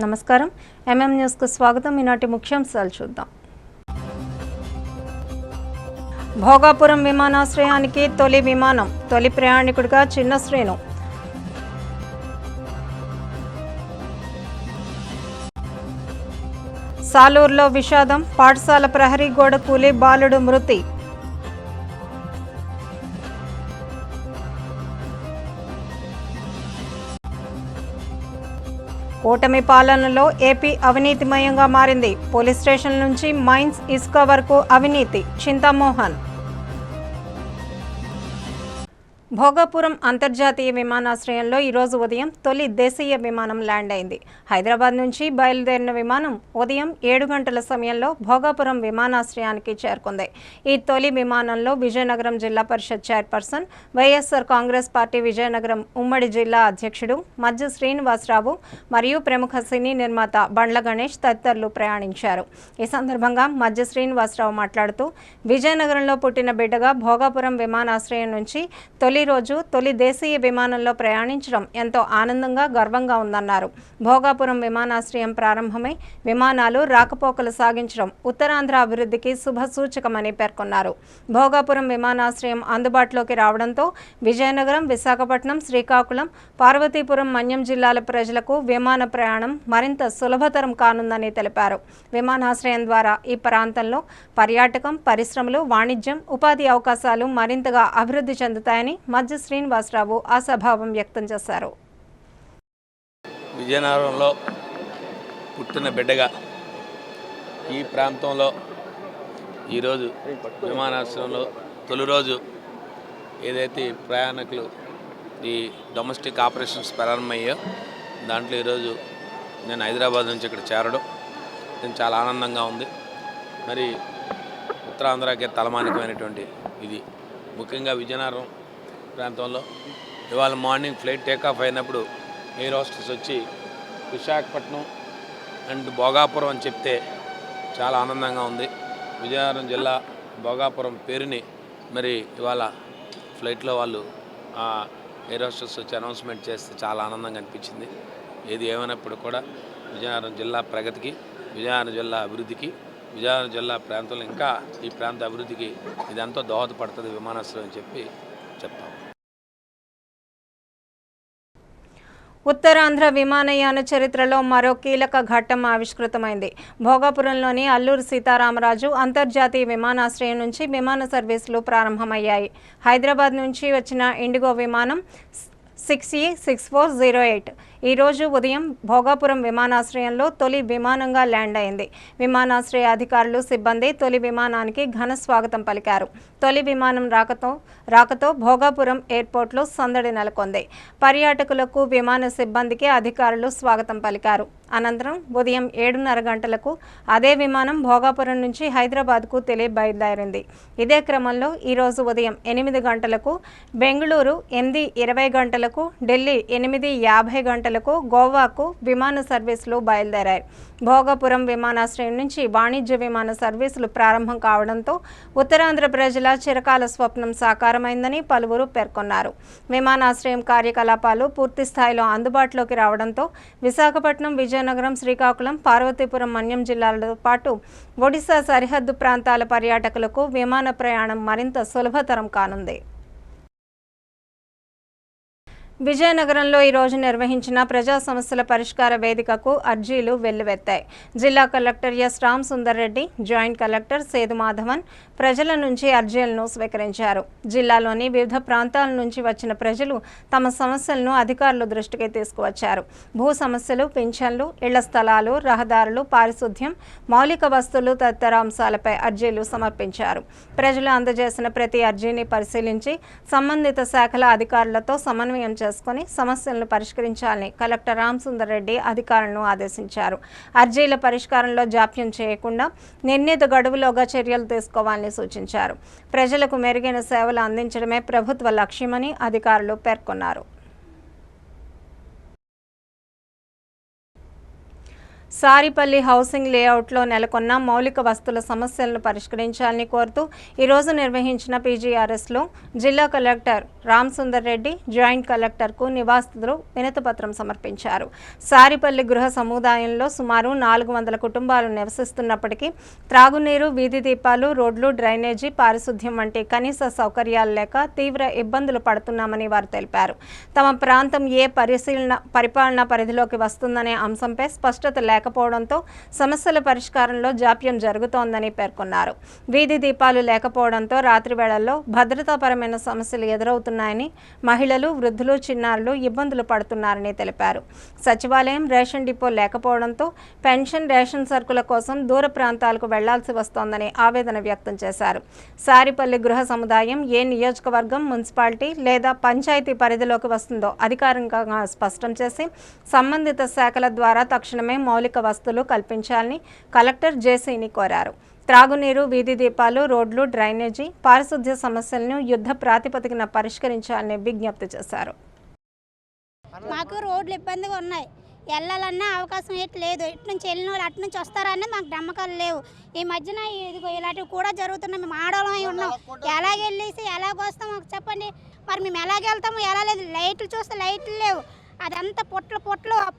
నమస్కారం న్యూస్ కు స్వాగతం. ఈనాటి ముఖ్యాంశాలు చూద్దాం. భోగాపురం విమానాశ్రయానికి తొలి విమానం, తొలి ప్రయాణికుడిగా చిన్న శ్రేణు. సాలూరులో విషాదం, పాఠశాల ప్రహరీ గోడ కూలి బాలుడు మృతి. కూటమి పాలనలో ఏపీ అవినీతిమయంగా మారింది. పోలీస్ స్టేషన్ నుంచి మైన్స్, ఇసుక వరకు అవినీతి. చింతామోహన్. భోగాపురం అంతర్జాతీయ విమానాశ్రయంలో ఈరోజు ఉదయం తొలి దేశీయ విమానం ల్యాండ్ అయింది. హైదరాబాద్ నుంచి బయలుదేరిన విమానం ఉదయం 7 గంటల సమయంలో భోగాపురం విమానాశ్రయానికి చేరుకుంది. ఈ తొలి విమానంలో విజయనగరం జిల్లా పరిషత్ చైర్పర్సన్, వైఎస్ఆర్ కాంగ్రెస్ పార్టీ విజయనగరం ఉమ్మడి జిల్లా అధ్యక్షుడు మజ్జి శ్రీనివాసరావు మరియు ప్రముఖ సినీ నిర్మాత బండ్ల గణేష్ తదితరులు ప్రయాణించారు. ఈ సందర్భంగా మజ్జి శ్రీనివాసరావు మాట్లాడుతూ, విజయనగరంలో పుట్టిన బిడ్డగా భోగాపురం విమానాశ్రయం నుంచి తొలి దేశీయ విమానంలో ప్రయాణించడం ఎంతో ఆనందంగా, గర్వంగా ఉందన్నారు. భోగాపురం విమానాశ్రయం ప్రారంభమై విమానాలు రాకపోకలు సాగించడం ఉత్తరాంధ్ర అభివృద్ధికి శుభసూచకమని పేర్కొన్నారు. భోగాపురం విమానాశ్రయం అందుబాటులోకి రావడంతో విజయనగరం, విశాఖపట్నం, శ్రీకాకుళం, పార్వతీపురం, మన్యం జిల్లాల ప్రజలకు విమాన ప్రయాణం మరింత సులభతరం కానుందని తెలిపారు. విమానాశ్రయం ద్వారా ఈ ప్రాంతంలో పర్యాటకం, పరిశ్రమలు, వాణిజ్యం, ఉపాధి అవకాశాలు మరింతగా అభివృద్ధి చెందుతాయని మజ్జి శ్రీనివాసరావు ఆశాభావం వ్యక్తం చేశారు. విజయనగరంలో పుట్టిన బిడ్డగా ఈ ప్రాంతంలో ఈరోజు విమానాశ్రయంలో తొలి రోజు ఏదైతే ప్రయాణికులు ఈ డొమెస్టిక్ ఆపరేషన్స్ ప్రారంభమయ్యో దాంట్లో ఈరోజు నేను హైదరాబాద్ నుంచి ఇక్కడ చేరడం నేను చాలా ఆనందంగా ఉంది. మరి ఉత్తరాంధ్రకే తలమానికమైనటువంటి ఇది ముఖ్యంగా విజయనగరం ప్రాంతంలో ఇవాళ మార్నింగ్ ఫ్లైట్ టేకాఫ్ అయినప్పుడు ఎయిర్ హోస్టెస్ వచ్చి విశాఖపట్నం అండ్ భోగాపురం అని చెప్తే చాలా ఆనందంగా ఉంది. విజయనగరం జిల్లా భోగాపురం పేరుని మరి ఇవాళ ఫ్లైట్లో వాళ్ళు ఎయిర్ హోస్టెస్ వచ్చి అనౌన్స్మెంట్ చేస్తే చాలా ఆనందంగా అనిపించింది. ఏది ఏమైనప్పుడు కూడా విజయనగరం జిల్లా ప్రగతికి, విజయనగరం జిల్లా అభివృద్ధికి, విజయనగరం జిల్లా ప్రాంతంలో ఇంకా ఈ ప్రాంత అభివృద్ధికి ఇదంతా దోహదపడుతుంది విమానాశ్రయం అని చెప్పి చెప్తాం. ఉత్తరాంధ్ర విమానయాన చరిత్రలో మరో కీలక ఘట్టం ఆవిష్కృతమైంది. భోగాపురంలోని అల్లూరి సీతారామరాజు అంతర్జాతీయ విమానాశ్రయం నుంచి విమాన సర్వీసులు ప్రారంభమయ్యాయి. హైదరాబాద్ నుంచి వచ్చిన ఇండిగో విమానం 6E6408 ఈరోజు ఉదయం భోగాపురం విమానాశ్రయంలో తొలి విమానంగా ల్యాండ్ అయింది. విమానాశ్రయ అధికారులు, సిబ్బంది తొలి విమానానికి ఘన స్వాగతం పలికారు. తొలి విమానం రాకతో భోగాపురం ఎయిర్పోర్ట్లో సందడి నెలకొంది. పర్యాటకులకు, విమాన సిబ్బందికి అధికారులు స్వాగతం పలికారు. అనంతరం ఉదయం 7:30 గంటలకు అదే విమానం భోగాపురం నుంచి హైదరాబాద్కు బయలుదేరింది. ఇదే క్రమంలో ఈరోజు ఉదయం 8 గంటలకు బెంగళూరు, 8:20 గంటలకు ఢిల్లీ, 8:50 గంటలకు గోవాకు విమాన సర్వీసులు బయలుదేరాయి. భోగాపురం విమానాశ్రయం నుంచి వాణిజ్య విమాన సర్వీసులు ప్రారంభం కావడంతో ఉత్తరాంధ్ర ప్రజల చిరకాల స్వప్నం సాకారమైందని పలువురు పేర్కొన్నారు. విమానాశ్రయం కార్యకలాపాలు పూర్తి స్థాయిలో అందుబాటులోకి రావడంతో విశాఖపట్నం, విజయనగరం, శ్రీకాకుళం, పార్వతీపురం, మన్యం జిల్లాలతో పాటు ఒడిశా సరిహద్దు ప్రాంతాల పర్యాటకులకు విమాన ప్రయాణం మరింత సులభతరం కానుంది. విజయనగరంలో ఈరోజు నిర్వహించిన ప్రజా సమస్యల పరిష్కార వేదికకు అర్జీలు వెల్లువెత్తాయి. జిల్లా collector S Ramasundar Reddy, joint collector సేదు మాధవన్ ప్రజల నుంచి అర్జీలను స్వీకరించారు. జిల్లాలోని వివిధ ప్రాంతాల నుంచి వచ్చిన ప్రజలు తమ సమస్యలను అధికారుల దృష్టికి తీసుకువచ్చారు. భూ సమస్యలు, పింఛన్లు, ఇళ్ల స్థలాలు, రహదారులు, పారిశుద్ధ్యం, మౌలిక వస్తువులు తదితర అంశాలపై అర్జీలు సమర్పించారు. ప్రజలు అందజేసిన ప్రతి అర్జీని పరిశీలించి సంబంధిత శాఖల అధికారులతో సమన్వయం చేసుకుని సమస్యలను పరిష్కరించాలని కలెక్టర్ రామసుందర్ రెడ్డి అధికారులను ఆదేశించారు. అర్జీల పరిష్కారంలో జాప్యం చేయకుండా నిర్ణీత గడువులోగా చర్యలు తీసుకోవాలని సూచించారు. ప్రజలకు మెరుగైన సేవలు అందించడమే ప్రభుత్వ లక్ష్యమని అధికారులు పేర్కొన్నారు. సారిపల్లి హౌసింగ్ లేఅవుట్లో నెలకొన్న మౌలిక వస్తువుల సమస్యలను పరిష్కరించాలని కోరుతూ ఈరోజు నిర్వహించిన పీజీఆర్ఎస్లో జిల్లా కలెక్టర్ రామసుందర్ రెడ్డి జాయింట్ కలెక్టర్కు నివాసితులు వినతిపత్రం సమర్పించారు. సారిపల్లి గృహ సముదాయంలో సుమారు 400 కుటుంబాలు నివసిస్తున్నప్పటికీ త్రాగునీరు, వీధి దీపాలు, రోడ్లు, డ్రైనేజీ, పారిశుద్ధ్యం వంటి కనీస సౌకర్యాలు లేక తీవ్ర ఇబ్బందులు పడుతున్నామని వారు తెలిపారు. తమ ప్రాంతం ఏ పరిపాలనా పరిధిలోకి వస్తుందనే అంశంపై స్పష్టత లేకపోవడంతో సమస్యల పరిష్కారంలో జాప్యం జరుగుతోందని పేర్కొన్నారు. వీధి దీపాలు లేకపోవడంతో రాత్రి వేళల్లో భద్రతాపరమైన సమస్యలు ఎదురవుతున్నాయని, మహిళలు, వృద్ధులు, చిన్నారులు ఇబ్బందులు పడుతున్నారని తెలిపారు. సచివాలయం, రేషన్ డిపో లేకపోవడంతో పెన్షన్, రేషన్ సరుకుల కోసం దూర ప్రాంతాలకు వెళ్లాల్సి వస్తోందని ఆవేదన వ్యక్తం చేశారు. సారిపల్లి గృహ సముదాయం ఏ నియోజకవర్గం, మున్సిపాలిటీ లేదా పంచాయతీ పరిధిలోకి వస్తుందో అధికారికంగా స్పష్టం చేసి సంబంధిత శాఖల ద్వారా తక్షణమే మౌలిక వస్తువులు కల్పించాలని కలెక్టర్ జేసీని కోరారు. త్రాగునీరు, వీధి దీపాలు, రోడ్లు, డ్రైనేజీ, పారిశుద్ధ్య సమస్యలను యుద్ధ ప్రాతిపదికన పరిష్కరించాలని విజ్ఞప్తి చేశారు. మాకు రోడ్లు ఇబ్బందిగా ఉన్నాయి, వెళ్ళాలన్నా అవకాశం లేదు. ఇటు నుంచి వెళ్ళిన వాళ్ళు అటు నుంచి వస్తారని మాకు నమ్మకాలు లేవు. ఈ మధ్యన ఇదిగో ఇలాంటివి కూడా జరుగుతున్నాయి. మేము ఆడవాళ్ళమై ఉన్నాం, ఎలాగెళ్ళేసి ఎలాగొస్తాం మాకు చెప్పండి. మరి మేము ఎలాగెళ్తాము, ఎలా లేదు. లైట్లు చూస్తే లైట్లు లేవు, అదంతా పొట్లు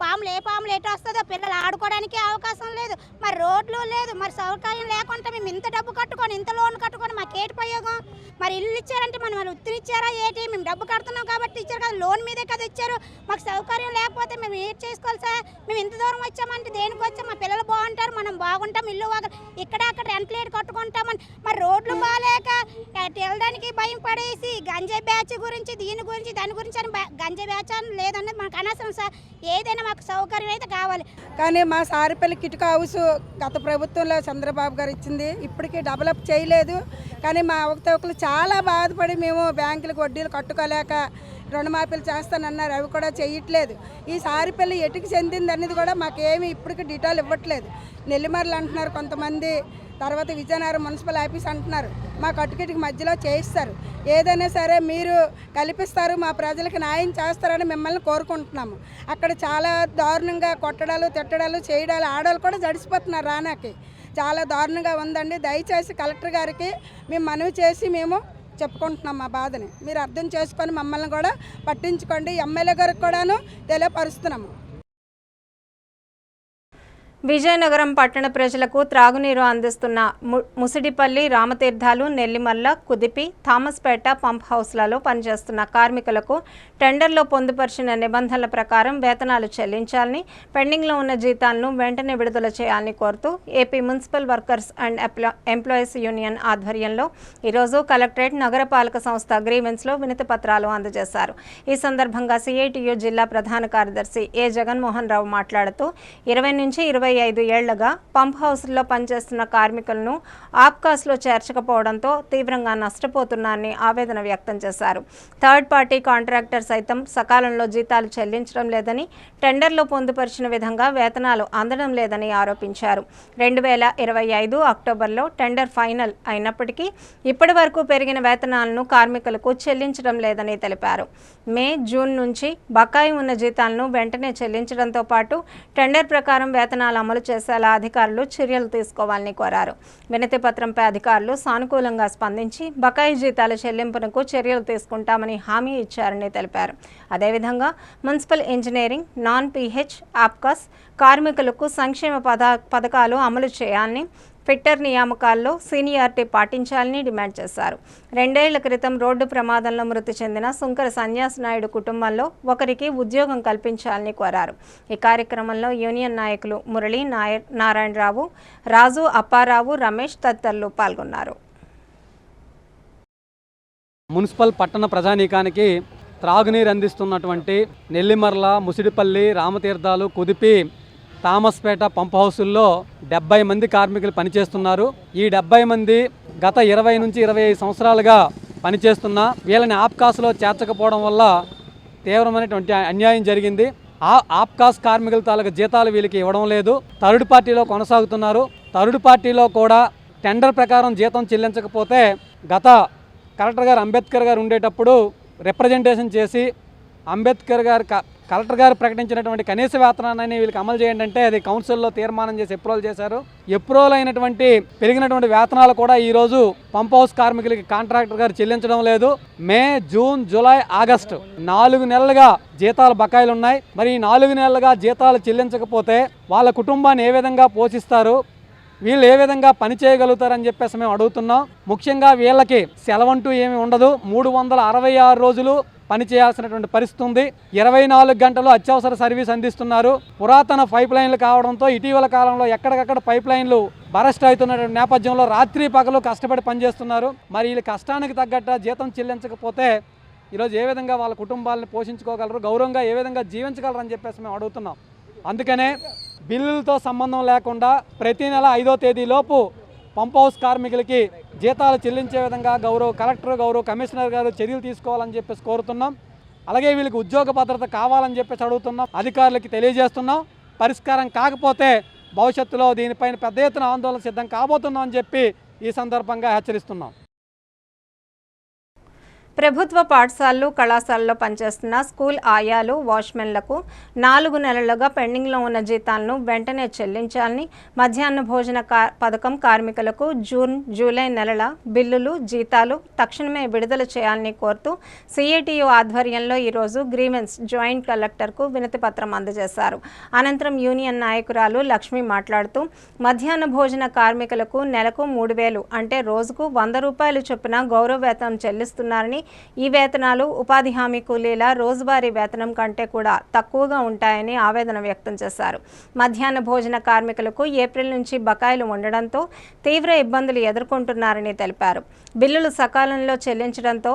పాములు ఏ పాములు ఎటు వస్తుందో పిల్లలు ఆడుకోవడానికి అవకాశం లేదు. మరి రోడ్లు లేదు, మరి సౌకర్యం లేకుండా మేము ఇంత డబ్బు కట్టుకొని, ఇంత లోన్ కట్టుకొని మాకు ఏటి ఉపయోగం? మరి ఇల్లు ఇచ్చారంటే మనం వాళ్ళు ఉత్తరి ఇచ్చారా ఏంటి? మేము డబ్బు కడుతున్నాం కాబట్టి ఇచ్చారు కదా, లోన్ మీదే కదా ఇచ్చారు. మాకు సౌకర్యం లేకపోతే మేము ఏం చేసుకోవాలి సార్? మేము ఇంత దూరం వచ్చామంటే దేనికి వచ్చాం? మా పిల్లలు బాగుంటారు, మనం బాగుంటాం, ఇల్లు ఇక్కడ అక్కడ రెంట్ లేట్ కట్టుకుంటామని. మరి రోడ్లు బాగాలేక వెళ్ళడానికి భయం పడేసి గంజాయి బ్యాచ్ గురించి, దీని గురించి, దాని గురించి అని గంజాయి బ్యాచ్ అని లేదన్నది మాకు అనవసరం సార్. ఏదైనా మాకు సౌకర్యం అయితే కావాలి. కానీ మా సారిపల్లి కిటుక హౌస్ గత ప్రభుత్వంలో చంద్రబాబు గారు ఇచ్చింది, ఇప్పటికీ డెవలప్ చేయలేదు. కానీ మా అవకతవకలు చాలా బాధపడి మేము బ్యాంకులకు వడ్డీలు కట్టుకోలేక రుణమాఫీలు చేస్తానన్నారు, అవి కూడా చేయట్లేదు. ఈ సారిపల్లి ఎటుకు చెందింది అనేది కూడా మాకేమి ఇప్పటికి డీటెయిల్ ఇవ్వట్లేదు. నెల్లిమర్లు అంటున్నారు కొంతమంది, తర్వాత విజయనగరం మున్సిపల్ ఆఫీస్ అంటున్నారు. మా కట్టుకిటికి మధ్యలో చేయిస్తారు. ఏదైనా సరే మీరు కల్పిస్తారు, మా ప్రజలకు న్యాయం చేస్తారని మిమ్మల్ని కోరుకుంటున్నాము. అక్కడ చాలా దారుణంగా కొట్టడాలు, తిట్టడాలు, చేయడాలు, ఆడవాళ్ళు కూడా జడిసిపోతున్నారు. రానాకి చాలా దారుణంగా ఉందండి. దయచేసి కలెక్టర్ గారికి మేము మనవి చేసి మేము చెప్పుకుంటున్నాం మా బాధని. మీరు అర్థం చేసుకొని మమ్మల్ని కూడా పట్టించుకోండి. ఎమ్మెల్యే గారికి కూడాను తెలియపరుస్తున్నాము. విజయనగరం పట్టణ ప్రజలకు త్రాగునీరు అందిస్తున్న ముసిడిపల్లి, రామతీర్థాలు, నెల్లిమల్ల, కుదిపి, థామస్పేట పంప్ హౌస్లలో పనిచేస్తున్న కార్మికులకు టెండర్లో పొందుపరిచిన నిబంధనల ప్రకారం వేతనాలు చెల్లించాలని, పెండింగ్లో ఉన్న జీతాలను వెంటనే విడుదల చేయాలని కోరుతూ AP municipal workers and employees union ఆధ్వర్యంలో ఈరోజు కలెక్టరేట్, నగరపాలక సంస్థ గ్రీవెన్స్లో వినతి పత్రాలు అందజేశారు. ఈ సందర్భంగా సిఐటియు జిల్లా ప్రధాన కార్యదర్శి ఏ జగన్మోహన్ రావు మాట్లాడుతూ 20 నుంచి 25 ఏళ్లుగా పంప్ హౌస్లో పనిచేస్తున్న కార్మికులను ఆప్కాస్లో చేర్చకపోవడంతో తీవ్రంగా నష్టపోతున్నారని ఆవేదన వ్యక్తం చేశారు. థర్డ్ పార్టీ కాంట్రాక్టర్ సైతం సకాలంలో జీతాలు చెల్లించడం లేదని, టెండర్లో పొందుపరిచిన విధంగా వేతనాలు అందడం లేదని ఆరోపించారు. 2025 అక్టోబర్లో టెండర్ ఫైనల్ అయినప్పటికీ ఇప్పటి వరకు పెరిగిన వేతనాలను కార్మికులకు చెల్లించడం లేదని తెలిపారు. మే, జూన్ నుంచి బకాయి ఉన్న జీతాలను వెంటనే చెల్లించడంతో పాటు టెండర్ ప్రకారం వేతనాలు అమలు చేసేలా అధికారులు చర్యలు తీసుకోవాలని కోరారు. వినతి పత్రంపై అధికారులు సానుకూలంగా స్పందించి బకాయి జీతాల చెల్లింపునకు చర్యలు తీసుకుంటామని హామీ ఇచ్చారని తెలిపారు. అదేవిధంగా municipal engineering, non pH, APCOS కార్మికులకు సంక్షేమ పథకాలు అమలు చేయాలని, ఫిట్టర్ నియామకాల్లో సీనియారిటీ పాటించాలని డిమాండ్ చేశారు. 2 ఏళ్ల క్రితం రోడ్డు ప్రమాదంలో మృతి చెందిన సుంకర సన్యాసి నాయుడు కుటుంబంలో ఒకరికి ఉద్యోగం కల్పించాలని కోరారు. ఈ కార్యక్రమంలో యూనియన్ నాయకులు మురళి, నారాయణరావు, రాజు, అప్పారావు, రమేష్ తదితరులు పాల్గొన్నారు. మున్సిపల్ పట్టణ ప్రజానీకానికి త్రాగునీరు అందిస్తున్నటువంటి నెల్లిమర్ల, ముసిడిపల్లి, రామతీర్థాలు, కుదిపి, థామస్పేట పంప్ హౌసుల్లో 70 మంది కార్మికులు పనిచేస్తున్నారు. ఈ 70 మంది గత 20 నుంచి 25 సంవత్సరాలుగా పనిచేస్తున్న వీళ్ళని ఆప్కాస్లో చేర్చకపోవడం వల్ల తీవ్రమైనటువంటి అన్యాయం జరిగింది. ఆప్కాస్ కార్మికుల తాలూకు జీతాలు వీళ్ళకి ఇవ్వడం లేదు. థర్డ్ పార్టీలో కొనసాగుతున్నారు. థర్డ్ పార్టీలో కూడా టెండర్ ప్రకారం జీతం చెల్లించకపోతే గత కలెక్టర్ గారు అంబేద్కర్ గారు ఉండేటప్పుడు రిప్రజెంటేషన్ చేసి అంబేద్కర్ గారు కలెక్టర్ గారు ప్రకటించినటువంటి కనీస వేతనాన్ని వీళ్ళకి అమలు చేయండి అంటే అది కౌన్సిల్లో తీర్మానం చేసి అప్రూవల్ చేశారు. అప్రూవల్ అయినటువంటి పెరిగినటువంటి వేతనాలు కూడా ఈరోజు పంప్ హౌస్ కార్మికులకి కాంట్రాక్టర్ గారు చెల్లించడం లేదు. మే, జూన్, జూలై, ఆగస్టు 4 నెలలుగా జీతాలు బకాయిలు ఉన్నాయి. మరి ఈ 4 నెలలుగా జీతాలు చెల్లించకపోతే వాళ్ళ కుటుంబాన్ని ఏ విధంగా పోషిస్తారు, వీళ్ళు ఏ విధంగా పని చేయగలుగుతారని చెప్పేసి మేము అడుగుతున్నాం. ముఖ్యంగా వీళ్ళకి సెలవంటూ ఏమి ఉండదు. 366 రోజులు పని చేయాల్సినటువంటి పరిస్థితి ఉంది. 24 గంటలు అత్యవసర సర్వీస్ అందిస్తున్నారు. పురాతన పైప్ లైన్లు కావడంతో ఇటీవల కాలంలో ఎక్కడికక్కడ పైప్ లైన్లు బరస్ట్ అవుతున్నటువంటి నేపథ్యంలో రాత్రి పగలు కష్టపడి పనిచేస్తున్నారు. మరి వీళ్ళ కష్టానికి తగ్గట్టు జీతం చెల్లించకపోతే ఈరోజు ఏ విధంగా వాళ్ళ కుటుంబాలను పోషించుకోగలరు, గౌరవంగా ఏ విధంగా జీవించగలరు అని చెప్పేసి మేము అడుగుతున్నాం. అందుకనే బిల్లులతో సంబంధం లేకుండా ప్రతి నెల 5వ తేదీలోపు పంప్ హౌస్ కార్మికులకి జీతాలు చెల్లించే విధంగా గౌరవ కలెక్టర్, గౌరవ కమిషనర్ గారు చర్యలు తీసుకోవాలని చెప్పేసి కోరుతున్నాం. అలాగే వీళ్ళకి ఉద్యోగ భద్రత కావాలని చెప్పేసి అడుగుతున్నాం. అధికారులకి తెలియజేస్తున్నాం. పరిష్కారం కాకపోతే భవిష్యత్తులో దీనిపైన పెద్ద ఎత్తున ఆందోళన సిద్ధం కాబోతున్నాం అని చెప్పి ఈ సందర్భంగా హెచ్చరిస్తున్నాం. ప్రభుత్వ పాఠశాలలు, కళాశాలలో పనిచేస్తున్న స్కూల్ ఆయాలు, వాచ్మెన్లకు 4 నెలలుగా పెండింగ్లో ఉన్న జీతాలను వెంటనే చెల్లించాలని, మధ్యాహ్న భోజన పథకం కార్మికులకు జూన్, జూలై నెలల బిల్లులు, జీతాలు తక్షణమే విడుదల చేయాలని కోరుతూ సిఐటియు ఆధ్వర్యంలో ఈరోజు గ్రీవెన్స్ జాయింట్ కలెక్టర్కు వినతిపత్రం అందజేశారు. అనంతరం యూనియన్ నాయకురాలు లక్ష్మి మాట్లాడుతూ మధ్యాహ్న భోజన కార్మికులకు నెలకు 3,000 అంటే రోజుకు 100 రూపాయలు చొప్పున గౌరవ వేతనం చెల్లిస్తున్నారని, ఈ వేతనాలు ఉపాధి హామీ కూలీల రోజువారీ వేతనం కంటే కూడా తక్కువగా ఉంటాయని ఆవేదన వ్యక్తం చేశారు. మధ్యాహ్న భోజన కార్మికులకు ఏప్రిల్ నుంచి బకాయిలు ఉండడంతో తీవ్ర ఇబ్బందులు ఎదుర్కొంటున్నారని తెలిపారు. బిల్లులు సకాలంలో చెల్లించడంతో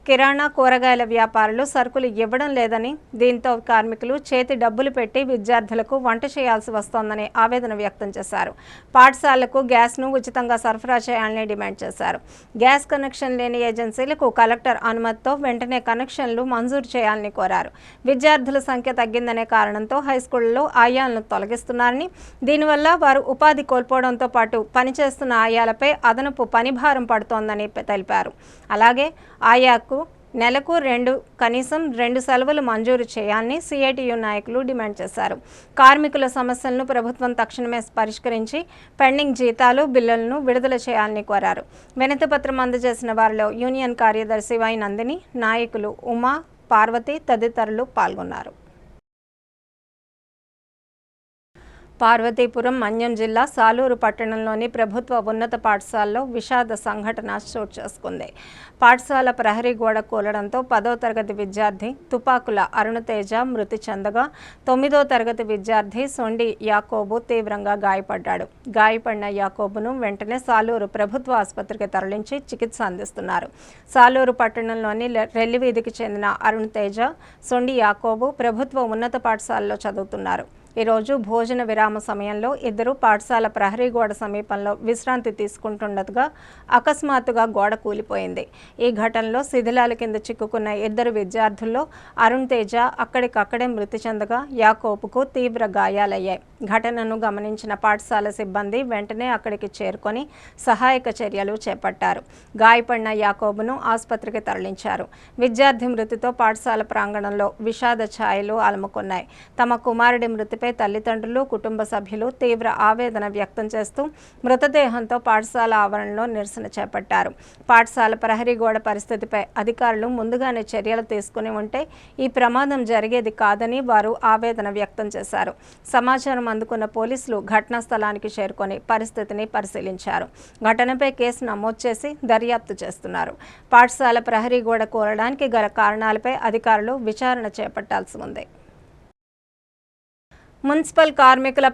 కిరాణా, కూరగాయల వ్యాపారులు సరుకులు ఇవ్వడం లేదని, దీంతో కార్మికులు చేతి డబ్బులు పెట్టి విద్యార్థులకు వంట చేయాల్సి వస్తోందని ఆవేదన వ్యక్తం చేశారు. పాఠశాలకు గ్యాస్ను ఉచితంగా సరఫరా చేయాలని డిమాండ్ చేశారు. గ్యాస్ కనెక్షన్ లేని ఏజెన్సీలకు కలెక్టర్ అనుమతితో వెంటనే కనెక్షన్లు మంజూరు చేయాలని కోరారు. విద్యార్థుల సంఖ్య తగ్గిందనే కారణంతో హైస్కూళ్లలో ఆయాలను తొలగిస్తున్నారని, దీనివల్ల వారు ఉపాధి కోల్పోవడంతో పాటు పనిచేస్తున్న ఆయాలపై అదనపు పనిభారం పడుతోందని తెలిపారు. అలాగే ఆయాకు నెలకు కనీసం 2 సెలవులు మంజూరు చేయాలని సిఐటియు నాయకులు డిమాండ్ చేశారు. కార్మికుల సమస్యలను ప్రభుత్వం తక్షణమే పరిష్కరించి పెండింగ్ జీతాలు, బిల్లులను విడుదల చేయాలని కోరారు. వినతిపత్రం అందజేసిన వారిలో యూనియన్ కార్యదర్శి వై నందిని, నాయకులు ఉమా, పార్వతి తదితరులు పాల్గొన్నారు. పార్వతీపురం మన్యం జిల్లా సాలూరు పట్టణంలోని ప్రభుత్వ ఉన్నత పాఠశాలలో విషాద సంఘటన చోటు చేసుకుంది. పాఠశాల ప్రహరీ గోడ కూలడంతో 10వ తరగతి విద్యార్థి తుపాకుల అరుణతేజ మృతి చెందగా 9వ తరగతి విద్యార్థి సొండి యాకోబు తీవ్రంగా గాయపడ్డాడు. గాయపడిన యాకోబును వెంటనే సాలూరు ప్రభుత్వ ఆసుపత్రికి తరలించి చికిత్స అందిస్తున్నారు. సాలూరు పట్టణంలోని రెల్లివీధికి చెందిన అరుణతేజ, సొండి యాకోబు ప్రభుత్వ ఉన్నత పాఠశాలలో చదువుతున్నారు. ఈరోజు భోజన విరామ సమయంలో ఇద్దరు పాఠశాల ప్రహరీ గోడ సమీపంలో విశ్రాంతి తీసుకుంటుండగా అకస్మాత్తుగా గోడ కూలిపోయింది. ఈ ఘటనలో శిథిలాల కింద చిక్కుకున్న ఇద్దరు విద్యార్థుల్లో అరుణ్ తేజ అక్కడికక్కడే మృతి చెందగా యాకోబుకు తీవ్ర గాయాలయ్యాయి. ఘటనను గమనించిన పాఠశాల సిబ్బంది వెంటనే అక్కడికి చేరుకొని సహాయక చర్యలు చేపట్టారు. గాయపడిన యాకోబును ఆసుపత్రికి తరలించారు. విద్యార్థి మృతితో పాఠశాల ప్రాంగణంలో విషాద ఛాయలు అలుముకున్నాయి. తమ కుమారుడి మృతిపై తల్లిదండ్రులు, కుటుంబ సభ్యులు తీవ్ర ఆవేదన వ్యక్తం చేస్తూ మృతదేహంతో పాఠశాల ఆవరణలో నిరసన చేపట్టారు. పాఠశాల ప్రహరీ గోడ పరిస్థితిపై అధికారులు ముందుగానే చర్యలు తీసుకుని ఉంటే ఈ ప్రమాదం జరిగేది కాదని వారు ఆవేదన వ్యక్తం చేశారు. సమాచారం అందుకున్న పోలీసులు ఘటనా స్థలానికి చేరుకొని పరిస్థితిని పరిశీలించారు. ఘటనపై కేసు నమోదు చేసి దర్యాప్తు చేస్తున్నారు. పాఠశాల ప్రహరీ గోడ కూలడానికి గల కారణాలపై అధికారులు విచారణ చేపట్టాల్సి ఉంది. మున్సిపల్ కార్మికుల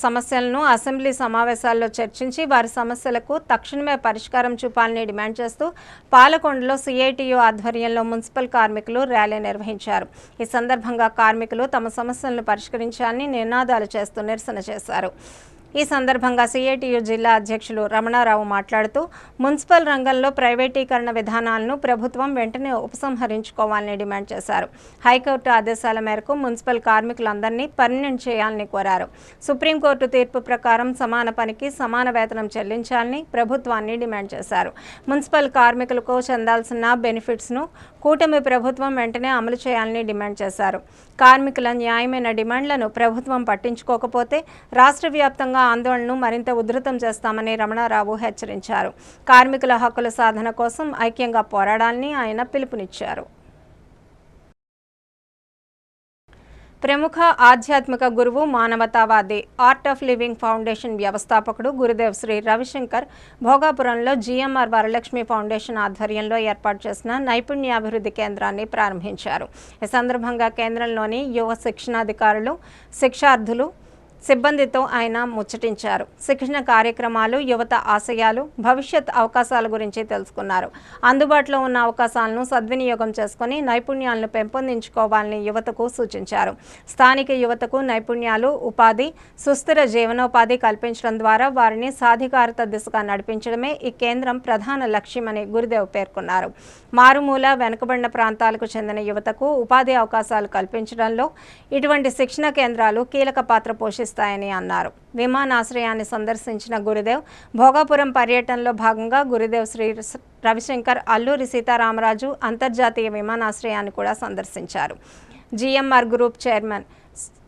సమస్యలను అసెంబ్లీ సమావేశాల్లో చర్చించి వారి సమస్యలకు తక్షణమే పరిష్కారం చూపాలని డిమాండ్ చేస్తూ పాలకొండలో సిఐటియు ఆధ్వర్యంలో మున్సిపల్ కార్మికులు ర్యాలీ నిర్వహించారు. ఈ సందర్భంగా కార్మికులు తమ సమస్యలను పరిష్కరించాలని నినాదాలు చేస్తూ నిరసన చేశారు. ఈ సందర్భంగా సిఐటియు జిల్లా అధ్యక్షులు రమణారావు మాట్లాడుతూ మున్సిపల్ రంగంలో ప్రైవేటీకరణ విధానాలను ప్రభుత్వం వెంటనే ఉపసంహరించుకోవాలని డిమాండ్ చేశారు. హైకోర్టు ఆదేశాల మేరకు మున్సిపల్ కార్మికులందరినీ పర్మనెంట్ చేయాలని కోరారు. సుప్రీంకోర్టు తీర్పు ప్రకారం సమాన పనికి సమాన వేతనం చెల్లించాలని ప్రభుత్వాన్ని డిమాండ్ చేశారు. మున్సిపల్ కార్మికులకు చెందాల్సిన బెనిఫిట్స్ను కూటమి ప్రభుత్వం వెంటనే అమలు చేయాలని డిమాండ్ చేశారు. కార్మికుల న్యాయమైన డిమాండ్లను ప్రభుత్వం పట్టించుకోకపోతే రాష్ట్ర వ్యాప్తంగా ఆందోళనను మరింత ఉధృతం చేస్తామని రమణారావు హెచ్చరించారు. కార్మికుల హక్కుల సాధన కోసం ఐక్యంగా పోరాడాలని ఆయన పిలుపునిచ్చారు. ప్రముఖ ఆధ్యాత్మిక గురువు, మానవతావాది, ఆర్ట్ ఆఫ్ లివింగ్ ఫౌండేషన్ వ్యవస్థాపకుడు గురుదేవ్ శ్రీ రవిశంకర్ భోగాపురంలో జిఎంఆర్ వరలక్ష్మి ఫౌండేషన్ ఆధ్వర్యంలో ఏర్పాటు చేసిన నైపుణ్యాభివృద్ధి కేంద్రాన్ని ప్రారంభించారు. ఈ సందర్భంగా కేంద్రంలోని యువ శిక్షణాధికారులు, శిక్షార్థులు, సిబ్బందితో ఆయన ముచ్చటించారు. శిక్షణ కార్యక్రమాలు, యువత ఆశయాలు, భవిష్యత్ అవకాశాల గురించి తెలుసుకున్నారు. అందుబాటులో ఉన్న అవకాశాలను సద్వినియోగం చేసుకుని నైపుణ్యాలను పెంపొందించుకోవాలని యువతకు సూచించారు. స్థానిక యువతకు నైపుణ్యాలు, ఉపాధి, సుస్థిర జీవనోపాధి కల్పించడం ద్వారా వారిని సాధికారత దిశగా నడిపించడమే ఈ కేంద్రం ప్రధాన లక్ష్యమని గురుదేవ్ పేర్కొన్నారు. మారుమూల, వెనుకబడిన ప్రాంతాలకు చెందిన యువతకు ఉపాధి అవకాశాలు కల్పించడంలో ఇటువంటి శిక్షణ కేంద్రాలు కీలక పాత్ర పోషిస్తాయని అన్నారు. విమానాశ్రయాన్ని సందర్శించిన గురుదేవ్ భోగాపురం పర్యటనలో భాగంగా గురుదేవ్ శ్రీ రవిశంకర్ అల్లూరి సీతారామరాజు అంతర్జాతీయ విమానాశ్రయాన్ని కూడా సందర్శించారు. GMR group chairman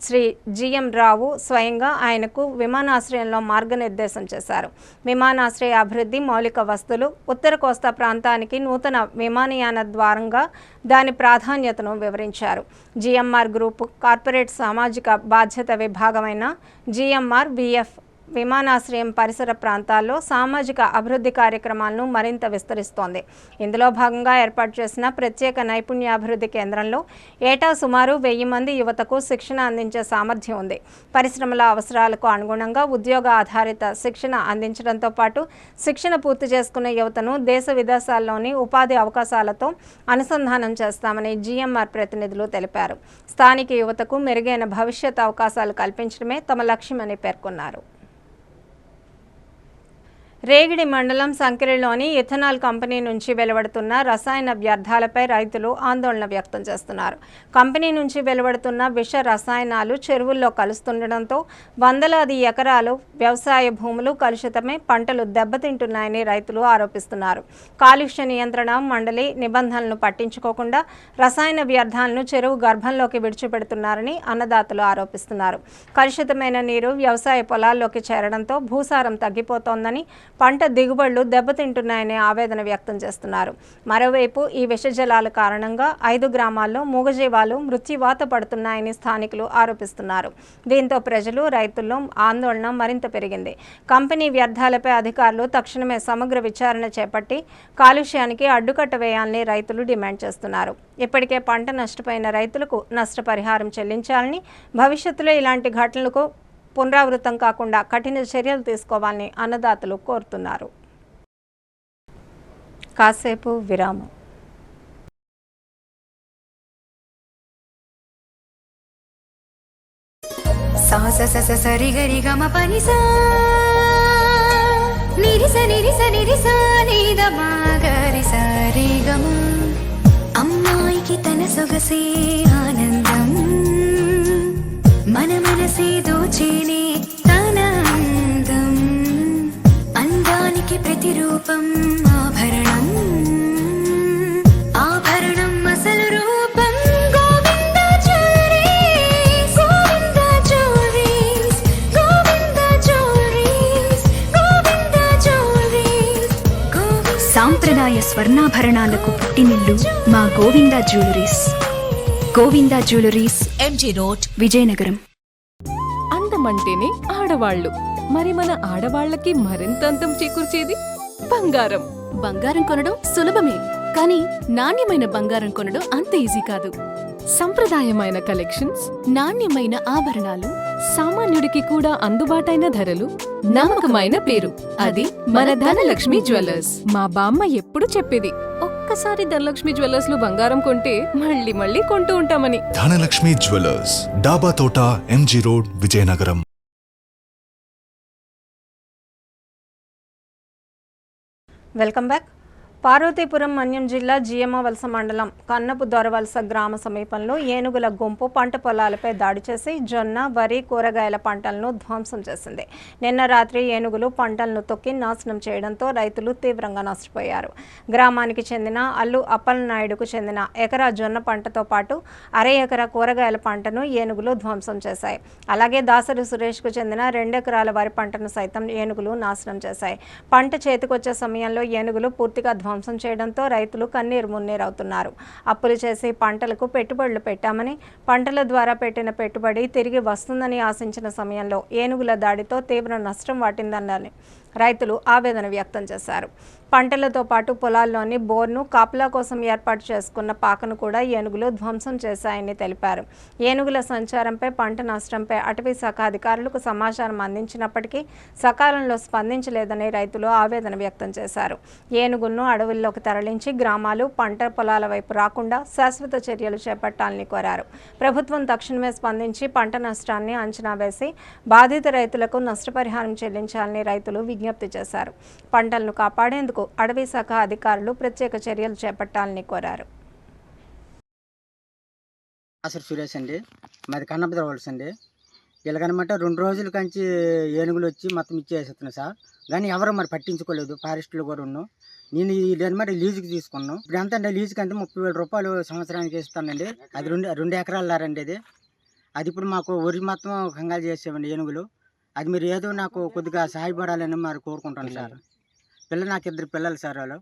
Shri GM Rao స్వయంగా ఆయనకు విమానాశ్రయంలో మార్గనిర్దేశం చేశారు. విమానాశ్రయ అభివృద్ధి, మౌలిక వస్తువులు, ఉత్తర కోస్తా ప్రాంతానికి నూతన విమానయాన ద్వారంగా దాని ప్రాధాన్యతను వివరించారు. జిఎంఆర్ గ్రూప్ కార్పొరేట్ సామాజిక బాధ్యత విభాగమైన జిఎంఆర్ విఎఫ్ విమానాశ్రయం పరిసర ప్రాంతాల్లో సామాజిక అభివృద్ధి కార్యక్రమాలను మరింత విస్తరిస్తోంది. ఇందులో భాగంగా ఏర్పాటు చేసిన ప్రత్యేక నైపుణ్యాభివృద్ధి కేంద్రంలో ఏటా సుమారు 1000 మంది యువతకు శిక్షణ అందించే సామర్థ్యం ఉంది. పరిశ్రమల అవసరాలకు అనుగుణంగా ఉద్యోగ ఆధారిత శిక్షణ అందించడంతో పాటు శిక్షణ పూర్తి చేసుకున్న యువతను దేశ విదేశాల్లోని ఉపాధి అవకాశాలతో అనుసంధానం చేస్తామని జిఎంఆర్ ప్రతినిధులు తెలిపారు. స్థానిక యువతకు మెరుగైన భవిష్యత్ అవకాశాలు కల్పించడమే తమ లక్ష్యమని పేర్కొన్నారు. రేగిడి మండలం సంకిరిలోని ఇథనాల్ కంపెనీ నుంచి వెలువడుతున్న రసాయన వ్యర్థాలపై రైతులు ఆందోళన వ్యక్తం చేస్తున్నారు. కంపెనీ నుంచి వెలువడుతున్న విష రసాయనాలు చెరువుల్లో కలుస్తుండటంతో వందలాది ఎకరాలు వ్యవసాయ భూములు కలుషితమై పంటలు దెబ్బతింటున్నాయని రైతులు ఆరోపిస్తున్నారు. కాలుష్య నియంత్రణ మండలి నిబంధనలను పట్టించుకోకుండా రసాయన వ్యర్థాలను చెరువు గర్భంలోకి విడిచిపెడుతున్నారని అన్నదాతలు ఆరోపిస్తున్నారు. కలుషితమైన నీరు వ్యవసాయ పొలాల్లోకి చేరడంతో భూసారం తగ్గిపోతోందని, పంట దిగుబడులు దెబ్బతింటున్నాయని ఆవేదన వ్యక్తం చేస్తున్నారు. మరోవైపు ఈ విషజలాల కారణంగా 5 గ్రామాల్లో మూగజీవాలు మృత్యువాత పడుతున్నాయని స్థానికులు ఆరోపిస్తున్నారు. దీంతో ప్రజలు, రైతుల్లో ఆందోళన మరింత పెరిగింది. కంపెనీ వ్యర్థాలపై అధికారులు తక్షణమే సమగ్ర విచారణ చేపట్టి కాలుష్యానికి అడ్డుకట్ట వేయాలని రైతులు డిమాండ్ చేస్తున్నారు. ఇప్పటికే పంట నష్టపోయిన రైతులకు నష్టపరిహారం చెల్లించాలని, భవిష్యత్తులో ఇలాంటి ఘటనలకు పునరావృతం కాకుండా కఠిన చర్యలు తీసుకోవాలని అన్నదాతలు కోరుతున్నారు. కాసేపు విరామం. అమ్మాయికి తన సొగసే ఆనందం, మన మనసే దోచేనే తన అందం, అందానికి ప్రతిరూపం ఆభరణం, ఆభరణం అసలు రూపం Govinda jewellery, Govinda jewellery, Govinda jewellery, Govinda jewellery. సాంప్రదాయ స్వర్ణాభరణాలకు పుట్టినిల్లు మా Govinda jewellery. Govinda jewellery, MG road, Vizianagaram. అందమంటేనే ఆడవాళ్లు, మరి మన ఆడవాళ్లకి మరింత అందం చేకూర్చేది బంగారం. బంగారం కొనడం సులభమే, కానీ నాణ్యమైన బంగారం కొనడం అంత ఈజీ కాదు. సంప్రదాయమైన కలెక్షన్స్, నాణ్యమైన ఆభరణాలు, సామాన్యుడికి కూడా అందుబాటైన ధరలు, నమ్మకమైన పేరు, అది మన ధనలక్ష్మి జ్యువెలర్స్. మా బామ్మ ఎప్పుడు చెప్పేది, ఒక్కసారి ధనలక్ష్మి జ్యువెలర్స్ లో బంగారం కొంటే మళ్ళీ మళ్ళీ కొంటూ ఉంటామని. Dhanalakshmi jewellers, Daba Thota, MG road, Vizianagaram. Welcome back. Parvathipuram Manyam జిల్లా జియమవలస మండలం కన్నపు దొరవలస గ్రామ సమీపంలో ఏనుగుల గుంపు పంట పొలాలపై దాడి చేసి జొన్న, వరి, కూరగాయల పంటలను ధ్వంసం చేసింది. నిన్న రాత్రి ఏనుగులు పంటలను తొక్కి నాశనం చేయడంతో రైతులు తీవ్రంగా నష్టపోయారు. గ్రామానికి చెందిన అల్లు అప్పలనాయుడుకు చెందిన ఎకరా జొన్న పంటతో పాటు అర ఎకరా కూరగాయల పంటను ఏనుగులు ధ్వంసం చేశాయి. అలాగే దాసరి సురేష్కు చెందిన 2 ఎకరాల వరి పంటను సైతం ఏనుగులు నాశనం చేశాయి. పంట చేతికొచ్చే సమయంలో ఏనుగులు పూర్తిగా ధ్వంసం చేయడంతో రైతులు కన్నీరు మున్నీరవుతున్నారు. అప్పులు చేసి పంటలకు పెట్టుబడులు పెట్టామని, పంటల ద్వారా పెట్టిన పెట్టుబడి తిరిగి వస్తుందని ఆశించిన సమయంలో ఏనుగుల దాడితో తీవ్ర నష్టం వాటిందని రైతులు ఆవేదన వ్యక్తం చేశారు. పంటలతో పాటు పొలాల్లోని బోర్ను కాపలా కోసం ఏర్పాటు చేసుకున్న పాకను కూడా ఏనుగులు ధ్వంసం చేశాయని తెలిపారు. ఏనుగుల సంచారంపై, పంట నష్టంపై అటవీ శాఖ అధికారులకు సమాచారం అందించినప్పటికీ సకాలంలో స్పందించలేదని రైతులు ఆవేదన వ్యక్తం చేశారు. ఏనుగులను అడవుల్లోకి తరలించి గ్రామాలు, పంట పొలాల వైపు రాకుండా శాశ్వత చర్యలు చేపట్టాలని కోరారు. ప్రభుత్వం తక్షణమే స్పందించి పంట నష్టాన్ని అంచనా వేసి బాధిత రైతులకు నష్టపరిహారం చెల్లించాలని రైతులు విజ్ఞప్తి చేశారు. పంటలను కాపాడేందుకు అటవీ శాఖ అధికారులు ప్రత్యేక చర్యలు చేపట్టాలని కోరారు. సురేష్ అండి, మాది కన్నపు దొరవలస అండి. వీళ్ళకనమాట 2 రోజుల కంచి ఏనుగులు వచ్చి మొత్తం ఇచ్చేస్తున్నాయి సార్. కానీ ఎవరు మరి పట్టించుకోలేదు. ఫారెస్ట్లో కూడా ఉన్నాం. నేను అనమాట లీజుకి తీసుకున్నాను. ఇప్పుడు ఎంత అంటే లీజుకి అంతే 30,000 రూపాయలు సంవత్సరానికి ఇస్తానండి. అది 2 ఎకరాలు లారండి. అది ఇప్పుడు మాకు వరి మొత్తం కంగాలు చేసామండి ఏనుగులు. అది మీరు ఏదో నాకు కొద్దిగా సహాయపడాలని మరి కోరుకుంటాను సార్. నాకు 2 పిల్లలు సార్, వాళ్ళు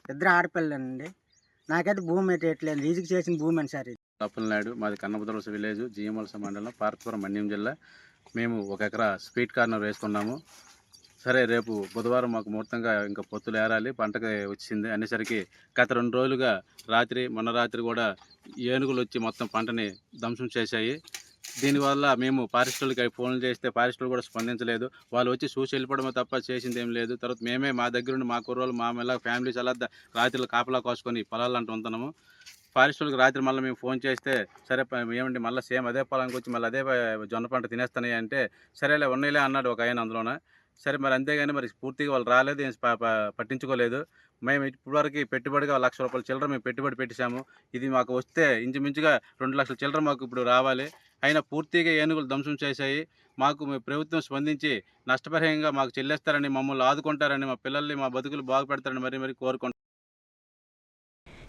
2 ఆడపిల్లలండి. నాకైతే భూమి ఎట్లేదు, లీజుకి చేసిన భూమి అని సార్. అప్పలనాయుడు, మాది కన్నపు దొరవలస విలేజ్, జియమవలస మండలం, పార్వతీపురం మన్యం జిల్లా. మేము 1 ఎకరా స్వీట్ కార్నర్ వేసుకున్నాము. సరే, రేపు బుధవారం మాకు ముహూర్తంగా ఇంకా పొత్తులు ఏరాలి, పంటకి వచ్చింది అనేసరికి గత 2 రోజులుగా మొన్న రాత్రి కూడా ఏనుగులు వచ్చి మొత్తం పంటని ధ్వంసం చేశాయి. దీనివల్ల మేము ఫారెస్టులకి ఫోన్లు చేస్తే ఫారెస్టులు కూడా స్పందించలేదు. వాళ్ళు వచ్చి చూసి వెళ్ళిపోవడమే తప్ప చేసింది ఏం లేదు. తర్వాత మేమే మా దగ్గర ఉండి మా కుర్రోళ్ళు మా మెల్ల ఫ్యామిలీస్ అలా రాత్రిలో కాపలా కోసుకొని పొలాలు అంటూ ఉంటున్నాము. ఫారెస్టులకు రాత్రి మళ్ళీ మేము ఫోన్ చేస్తే, సరే ఏమండి మళ్ళీ సేమ్ అదే పొలానికి వచ్చి మళ్ళీ అదే జొన్న పంట తినేస్తాయి అంటే, సరేలే ఉన్నీలే అన్నాడు ఒక ఆయన అందులోన. సరే మరి అంతేగాని మరి పూర్తిగా వాళ్ళు రాలేదు, పట్టించుకోలేదు. మేము ఇప్పటివరకు పెట్టుబడిగా 1,00,000 రూపాయల చిల్లర మేము పెట్టుబడి పెట్టేశాము. ఇది మాకు వస్తే ఇంచుమించుగా 2 లక్షల చిల్లర మాకు ఇప్పుడు రావాలి. అయినా పూర్తిగా ఏనుగులు ధ్వంసం చేశాయి. మాకు ప్రభుత్వం స్పందించి నష్టపరిహారంగా మాకు చెల్లిస్తారని, మమ్మల్ని ఆదుకుంటారని, మా పిల్లల్ని మా బతుకులు బాగుపెడతారని మరీ కోరుకుంటాం.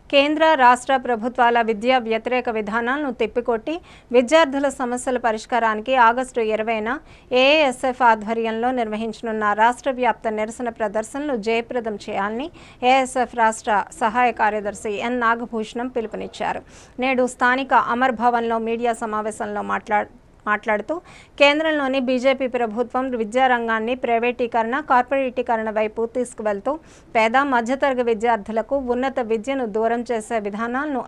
కేంద్ర, రాష్ట్ర ప్రభుత్వాల విద్యా వ్యతిరేక విధానాలను తిప్పికొట్టి విద్యార్థుల సమస్యల పరిష్కారానికి ఆగస్టు 20న ఏఎస్ఎఫ్ ఆధ్వర్యంలో నిర్వహించనున్న రాష్ట్ర వ్యాప్త నిరసన ప్రదర్శనలు జయప్రదం చేయాలని ఏఎస్ఎఫ్ రాష్ట్ర సహాయ కార్యదర్శి ఎన్ నాగభూషణం పిలుపునిచ్చారు. నేడు స్థానిక అమర్ భవన్లో మీడియా సమావేశంలో మాట్లాడుతూ కేంద్రంలోని బీజేపీ ప్రభుత్వం విద్యారంగాన్ని ప్రైవేటీకరణ, కార్పొరేటీకరణ వైపు తీసుకువెళ్తూ పేద, మధ్యతరగతి విద్యార్థులకు ఉన్నత విద్యను దూరం చేసే విధానాలను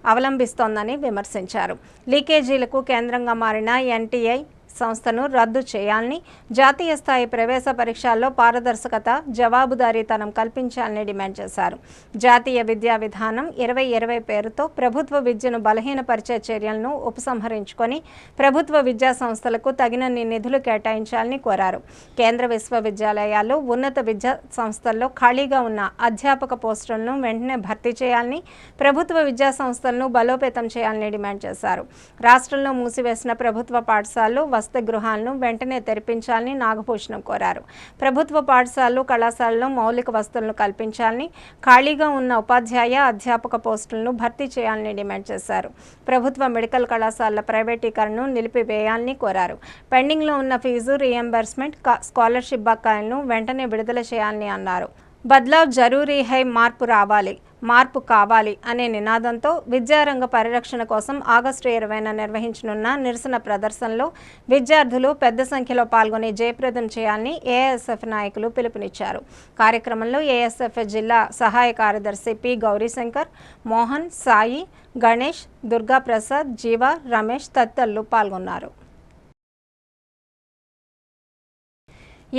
అవలంబిస్తోందని విమర్శించారు. లీకేజీలకు కేంద్రంగా మారిన ఎన్టీఐ సంస్థను రద్దు చేయాలని, జాతీయ స్థాయి ప్రవేశ పరీక్షల్లో పారదర్శకత, జవాబుదారీతనం కల్పించాలని డిమాండ్ చేశారు. జాతీయ విద్యా విధానం 2020 పేరుతో ప్రభుత్వ విద్యను బలహీనపరిచే చర్యలను ఉపసంహరించుకొని ప్రభుత్వ విద్యా సంస్థలకు తగినన్ని నిధులు కేటాయించాలని కోరారు. కేంద్ర విశ్వవిద్యాలయాలు, ఉన్నత విద్యా సంస్థల్లో ఖాళీగా ఉన్న అధ్యాపక పోస్టులను వెంటనే భర్తీ చేయాలని, ప్రభుత్వ విద్యా సంస్థలను బలోపేతం చేయాలని డిమాండ్ చేశారు. రాష్ట్రంలో మూసివేసిన ప్రభుత్వ పాఠశాలలు, వసతి గృహాలను వెంటనే తెరిపించాలని నాగభూషణం కోరారు. ప్రభుత్వ పాఠశాలలు, కళాశాలలో మౌలిక వసతులను కల్పించాలని, ఖాళీగా ఉన్న ఉపాధ్యాయ, అధ్యాపక పోస్టులను భర్తీ చేయాలని డిమాండ్ చేశారు. ప్రభుత్వ మెడికల్ కళాశాలల ప్రైవేటీకరణను నిలిపివేయాలని కోరారు. పెండింగ్లో ఉన్న ఫీజు రీఎంబర్స్మెంట్, స్కాలర్షిప్ బకాయిలను వెంటనే విడుదల చేయాలని అన్నారు. బద్లావ్ జరూరీ హై, మార్పు కావాలి అనే నినాదంతో విద్యారంగ పరిరక్షణ కోసం ఆగస్టు 20న నిర్వహించనున్న నిరసన ప్రదర్శనలో విద్యార్థులు పెద్ద సంఖ్యలో పాల్గొని జయప్రదం చేయాలని ఏఎస్ఎఫ్ నాయకులు పిలుపునిచ్చారు. కార్యక్రమంలో ఏఎస్ఎఫ్ జిల్లా సహాయ కార్యదర్శి పి గౌరీశంకర్, మోహన్, సాయి, గణేష్, దుర్గాప్రసాద్, జీవ, రమేష్ తదితరులు పాల్గొన్నారు.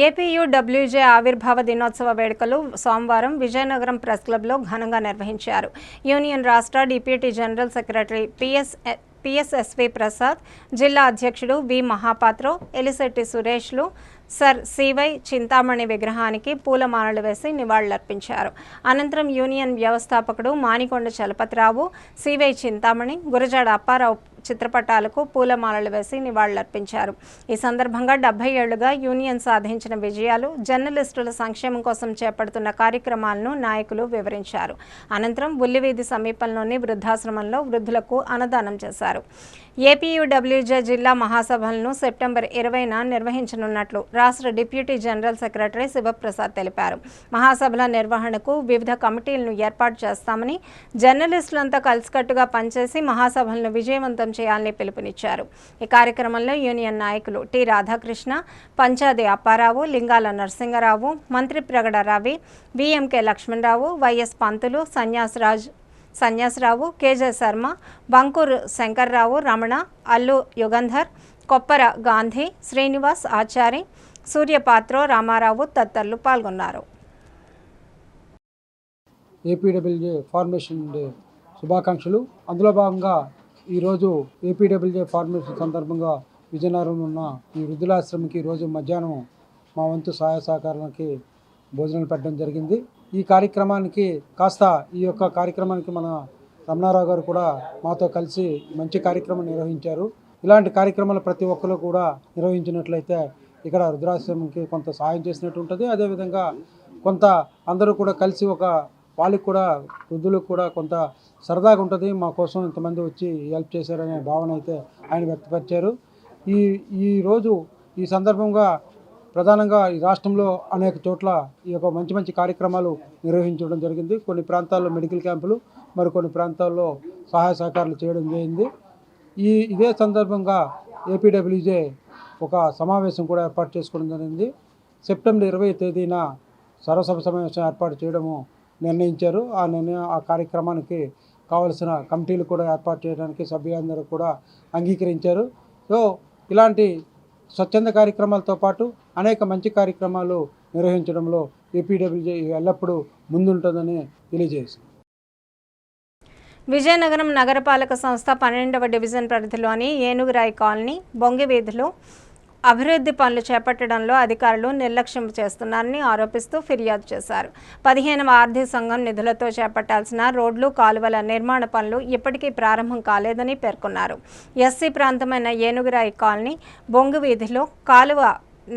ఏపీయూడబ్ల్యూజే ఆవిర్భావ దినోత్సవ వేడుకలు సోమవారం విజయనగరం ప్రెస్ క్లబ్లో ఘనంగా నిర్వహించారు. యూనియన్ రాష్ట్ర డిప్యూటీ జనరల్ సెక్రటరీ పిఎస్ఎస్వి ప్రసాద్, జిల్లా అధ్యక్షుడు వి మహాపాత్రో, ఎలిశెట్టి సురేష్లు, సర్ సివై చింతామణి విగ్రహానికి పూలమాలలు వేసి నివాళులర్పించారు. అనంతరం యూనియన్ వ్యవస్థాపకుడు మానికొండ చలపతిరావు, సివై చింతామణి, గురజాడ అప్పారావు చిత్రపటాలకు పూలమాలలు వేసి నివాళులర్పించారు. ఈ సందర్భంగా 70 ఏళ్లుగా యూనియన్ సాధించిన విజయాలు, జర్నలిస్టుల సంక్షేమం కోసం చేపడుతున్న కార్యక్రమాలను నాయకులు వివరించారు. అనంతరం బుల్లివీధి సమీపంలోని వృద్ధాశ్రమంలో వృద్ధులకు అన్నదానం చేశారు. ఏపీయూడబ్ల్యూజే జిల్లా మహాసభలను సెప్టెంబర్ 20న నిర్వహించనున్నట్లు రాష్ట్ర డిప్యూటీ జనరల్ సెక్రటరీ శివప్రసాద్ తెలిపారు. మహాసభల నిర్వహణకు వివిధ కమిటీలను ఏర్పాటు చేస్తామని, జర్నలిస్టులంతా కలిసికట్టుగా పనిచేసి మహాసభలను విజయవంతం చేయాలని పిలుపునిచ్చారు. ఈ కార్యక్రమంలో యూనియన్ నాయకులు టి రాధాకృష్ణ, పంచాది అప్పారావు, లింగాల నరసింగరావు, మంత్రి ప్రగడ రవి, విఎంకే లక్ష్మణరావు, వైఎస్ పంతులు, సన్యాసరావు, కేజే శర్మ, బంకూరు శంకర్రావు, రమణ, అల్లు యుగంధర్, కొప్పర గాంధీ, శ్రీనివాస్ ఆచారి, సూర్యపాత్రో, రామారావు తదితరులు పాల్గొన్నారు. ఏపీడబ్ల్యూజే ఫార్మేషన్ డే శుభాకాంక్షలు. అందులో భాగంగా ఈరోజు ఏపీడబ్ల్యూజే ఫార్మేషన్ సందర్భంగా విజయనగరంలో ఉన్న ఈ వృద్ధులాశ్రమంకి ఈరోజు మధ్యాహ్నం మా వంతు సహాయ సహకారానికి భోజనాలు పెట్టడం జరిగింది. ఈ కార్యక్రమానికి ఈ యొక్క కార్యక్రమానికి మన రమణారావు గారు కూడా మాతో కలిసి మంచి కార్యక్రమం నిర్వహించారు. ఇలాంటి కార్యక్రమాలు ప్రతి ఒక్కరు కూడా నిర్వహించినట్లయితే ఇక్కడ వృద్ధాశ్రమంకి కొంత సహాయం చేసినట్టు ఉంటుంది. అదేవిధంగా కొంత అందరూ కూడా కలిసి వాళ్ళకి కూడా వృద్ధులకు కూడా కొంత సరదాగా ఉంటుంది. మా కోసం ఇంతమంది వచ్చి హెల్ప్ చేశారనే భావన అయితే ఆయన వ్యక్తపరిచారు. ఈరోజు ఈ సందర్భంగా ప్రధానంగా ఈ రాష్ట్రంలో అనేక చోట్ల ఈ యొక్క మంచి కార్యక్రమాలు నిర్వహించడం జరిగింది. కొన్ని ప్రాంతాల్లో మెడికల్ క్యాంపులు, మరికొన్ని ప్రాంతాల్లో సహాయ సహకారాలు చేయడం జరిగింది. ఇదే సందర్భంగా ఏపీడబ్ల్యూజే ఒక సమావేశం కూడా ఏర్పాటు చేసుకోవడం జరిగింది. సెప్టెంబర్ 20వ తేదీన సర్వసభ సమావేశం ఏర్పాటు చేయడము నిర్ణయించారు. ఆ కార్యక్రమానికి కావలసిన కమిటీలు కూడా ఏర్పాటు చేయడానికి సభ్యులందరూ కూడా అంగీకరించారు. సో ఇలాంటి స్వచ్ఛంద కార్యక్రమాలతో పాటు అనేక మంచి కార్యక్రమాలు నిర్వహించడంలో ఏపీడబ్ల్యూజే ఎల్లప్పుడూ ముందుంటుందని తెలియజేశారు. విజయనగరం నగరపాలక సంస్థ 12వ డివిజన్ పరిధిలోని ఏనుగురాయి కాలనీ, బొంగివీధిలో అభివృద్ధి పనులు చేపట్టడంలో అధికారులు నిర్లక్ష్యం చేస్తున్నారని ఆరోపిస్తూ ఫిర్యాదు చేశారు. 15వ ఆర్థిక సంఘం నిధులతో చేపట్టాల్సిన రోడ్లు, కాలువల నిర్మాణ పనులు ఇప్పటికీ ప్రారంభం కాలేదని పేర్కొన్నారు. ఎస్సీ ప్రాంతమైన ఏనుగురాయి కాలనీ, బొంగువీధిలో కాలువ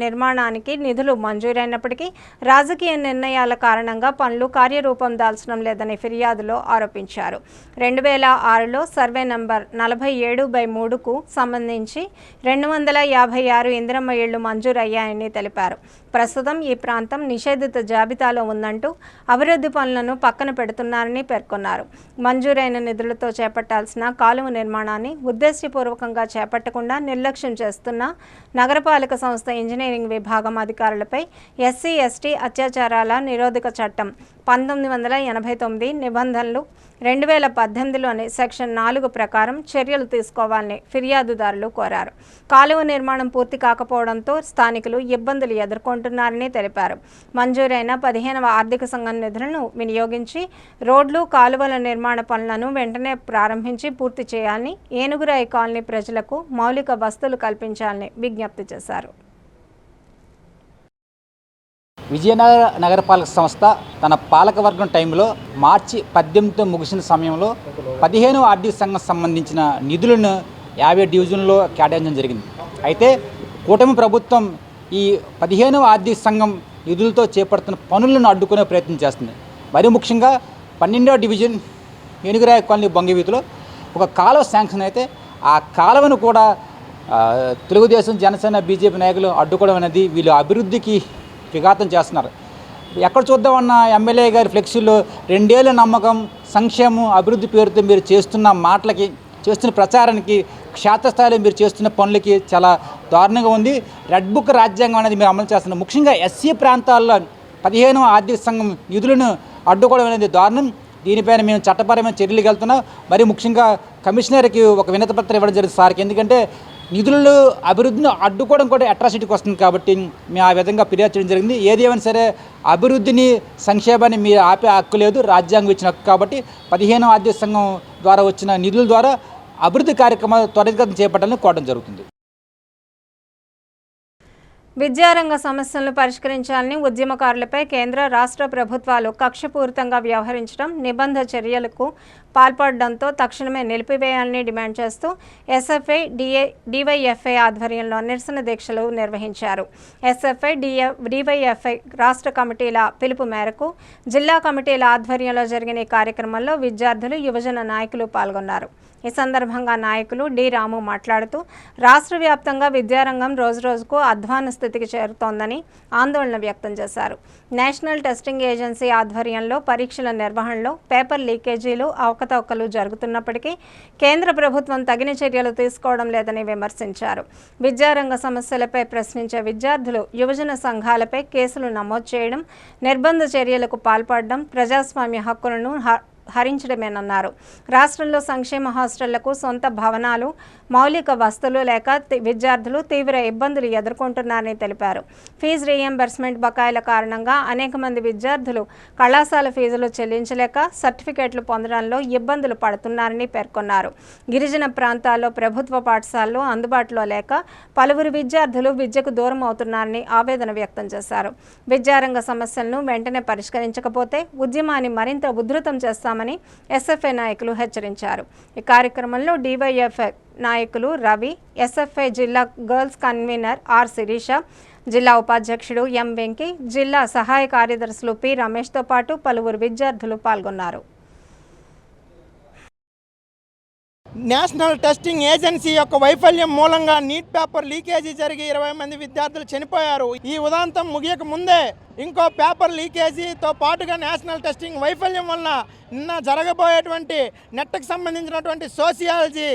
నిర్మాణానికి నిధులు మంజూరైనప్పటికీ రాజకీయ నిర్ణయాల కారణంగా పనులు కార్యరూపం దాల్చడం లేదని ఫిర్యాదులో ఆరోపించారు. 2006లో సర్వే నంబర్ 47/3కు సంబంధించి 256 ఇందిరమ్మ ఇళ్లు మంజూరయ్యాయని తెలిపారు. ప్రస్తుతం ఈ ప్రాంతం నిషేధిత జాబితాలో ఉందంటూ అభివృద్ధి పనులను పక్కన పెడుతున్నారని పేర్కొన్నారు. మంజూరైన నిధులతో చేపట్టాల్సిన కాలువ నిర్మాణాన్ని ఉద్దేశపూర్వకంగా చేపట్టకుండా నిర్లక్ష్యం చేస్తున్న నగరపాలక సంస్థ ఇంజనీరింగ్ విభాగం అధికారులపై ఎస్సీ ఎస్టీ అత్యాచారాల నిరోధక చట్టం 1989 నిబంధనలు 2018లోని సెక్షన్ 4 ప్రకారం చర్యలు తీసుకోవాలని ఫిర్యాదుదారులు కోరారు. కాలువ నిర్మాణం పూర్తి కాకపోవడంతో స్థానికులు ఇబ్బందులు ఎదుర్కొంటున్నారని తెలిపారు. మంజూరైన 15వ ఆర్థిక సంఘం నిధులను వినియోగించి రోడ్లు, కాలువల నిర్మాణ పనులను వెంటనే ప్రారంభించి పూర్తి చేయాలని, ఏనుగురాయి కాలనీ ప్రజలకు మౌలిక వసతులు కల్పించాలని విజ్ఞప్తి చేశారు. విజయనగర నగరపాలక సంస్థ తన పాలకవర్గం టైంలో మార్చి 18 ముగిసిన సమయంలో 15వ ఆర్థిక సంఘం సంబంధించిన నిధులను 50 డివిజన్లో కేటాయించడం జరిగింది. అయితే కూటమి ప్రభుత్వం ఈ 15వ ఆర్థిక సంఘం నిధులతో చేపడుతున్న పనులను అడ్డుకునే ప్రయత్నం చేస్తుంది. మరి ముఖ్యంగా 12వ డివిజన్ ఏనుగురాయి కాలనీ బొంగివీధిలో ఒక కాలువ శాంక్షన్ అయితే ఆ కాలువను కూడా తెలుగుదేశం, జనసేన, బీజేపీ నాయకులు అడ్డుకోవడం అనేది వీళ్ళు అభివృద్ధికి విఘాతం చేస్తున్నారు. ఎక్కడ చూద్దామన్న ఎమ్మెల్యే గారి ఫ్లెక్సీలో 2 ఏళ్ళ నమ్మకం, సంక్షేమం, అభివృద్ధి పేరుతో మీరు చేస్తున్న మాటలకి, చేస్తున్న ప్రచారానికి, క్షేత్రస్థాయిలో మీరు చేస్తున్న పనులకి చాలా దారుణంగా ఉంది. రెడ్ బుక్ రాజ్యాంగం అనేది మీరు అమలు చేస్తున్నారు. ముఖ్యంగా ఎస్సీ ప్రాంతాల్లో 15వ ఆర్థిక సంఘం నిధులను అడ్డుకోవడం అనేది దారుణం. దీనిపైన మేము చట్టపరమైన చర్యలకు వెళ్తున్నాం. మరి ముఖ్యంగా కమిషనర్కి ఒక వినతిపత్రం ఇవ్వడం జరిగింది సార్కి. ఎందుకంటే నిధులు అభివృద్ధిని అడ్డుకోవడం కూడా అట్రాసిటీకి వస్తుంది కాబట్టి మేము ఆ విధంగా ఫిర్యాదు చేయడం జరిగింది. ఏది ఏమైనా సరే అభివృద్ధిని, సంక్షేమాన్ని మీరు ఆపే హక్కు లేదు, రాజ్యాంగం ఇచ్చిన హక్కు. కాబట్టి 15వ ఆర్థిక సంఘం ద్వారా వచ్చిన నిధుల ద్వారా అభివృద్ధి కార్యక్రమాలు త్వరితగతిన చేపట్టాలని కోరడం జరుగుతుంది. విద్యారంగ సమస్యలను పరిష్కరించాలని ఉద్యమకారులపై కేంద్ర రాష్ట్ర ప్రభుత్వాలు కక్షపూరితంగా వ్యవహరించడం, నిబంధన చర్యలకు పాల్పడడంతో తక్షణమే నిలిపివేయాలని డిమాండ్ చేస్తూ ఎస్ఎఫ్ఐ డివైఎఫ్ఐ ఆధ్వర్యంలో నిరసన దీక్షలు నిర్వహించారు. ఎస్ఎఫ్ఐ డివైఎఫ్ఐ రాష్ట్ర కమిటీల పిలుపు మేరకు జిల్లా కమిటీల ఆధ్వర్యంలో జరిగిన ఈ కార్యక్రమంలో విద్యార్థులు, యువజన నాయకులు పాల్గొన్నారు. ఈ సందర్భంగా నాయకులు డి రాము మాట్లాడుతూ రాష్ట్ర వ్యాప్తంగా విద్యారంగం రోజురోజుకు అధ్వాన స్థితికి చేరుతోందని ఆందోళన వ్యక్తం చేశారు. నేషనల్ టెస్టింగ్ ఏజెన్సీ ఆధ్వర్యంలో పరీక్షల నిర్వహణలో పేపర్ లీకేజీలు, అవకతవకలు జరుగుతున్నప్పటికీ కేంద్ర ప్రభుత్వం తగిన చర్యలు తీసుకోవడం లేదని విమర్శించారు. విద్యారంగ సమస్యలపై ప్రశ్నించే విద్యార్థులు, యువజన సంఘాలపై కేసులు నమోదు చేయడం, నిర్బంధ చర్యలకు పాల్పడడం ప్రజాస్వామ్య హక్కులను హరించడమేనన్నారు. రాష్ట్రంలో సంక్షేమ హాస్టళ్లకు సొంత భవనాలు, మౌలిక వసతులు లేక విద్యార్థులు తీవ్ర ఇబ్బందులు ఎదుర్కొంటున్నారని తెలిపారు. ఫీజు రీయింబర్స్మెంట్ బకాయిల కారణంగా అనేక మంది విద్యార్థులు కళాశాల ఫీజులు చెల్లించలేక సర్టిఫికేట్లు పొందడంలో ఇబ్బందులు పడుతున్నారని పేర్కొన్నారు. గిరిజన ప్రాంతాల్లో ప్రభుత్వ పాఠశాలలు అందుబాటులో లేక పలువురు విద్యార్థులు విద్యకు దూరం అవుతున్నారని ఆవేదన వ్యక్తం చేశారు. విద్యారంగ సమస్యలను వెంటనే పరిష్కరించకపోతే ఉద్యమాన్ని మరింత ఉధృతం చేస్తామని ఎస్ఎఫ్ఐ నాయకులు హెచ్చరించారు. ఈ కార్యక్రమంలో డివైఎఫ్ఐ నాయకులు రవి, ఎస్ఎఫ్ఐ జిల్లా గర్ల్స్ కన్వీనర్ ఆర్ శిరీష, జిల్లా ఉపాధ్యక్షుడు ఎం వెంకీ, జిల్లా సహాయ కార్యదర్శులు పి రమేష్తో పాటు పలువురు విద్యార్థులు పాల్గొన్నారు. నేషనల్ టెస్టింగ్ ఏజెన్సీ యొక్క వైఫల్యం మూలంగా నీట్ పేపర్ లీకేజీ జరిగి 20 మంది విద్యార్థులు చనిపోయారు. ఈ ఉదాంతం ముగియక ముందే ఇంకో పేపర్ లీకేజీతో పాటుగా నేషనల్ టెస్టింగ్ వైఫల్యం వలన నిన్న జరగబోయేటువంటి నెట్కి సంబంధించినటువంటి సోషియాలజీ,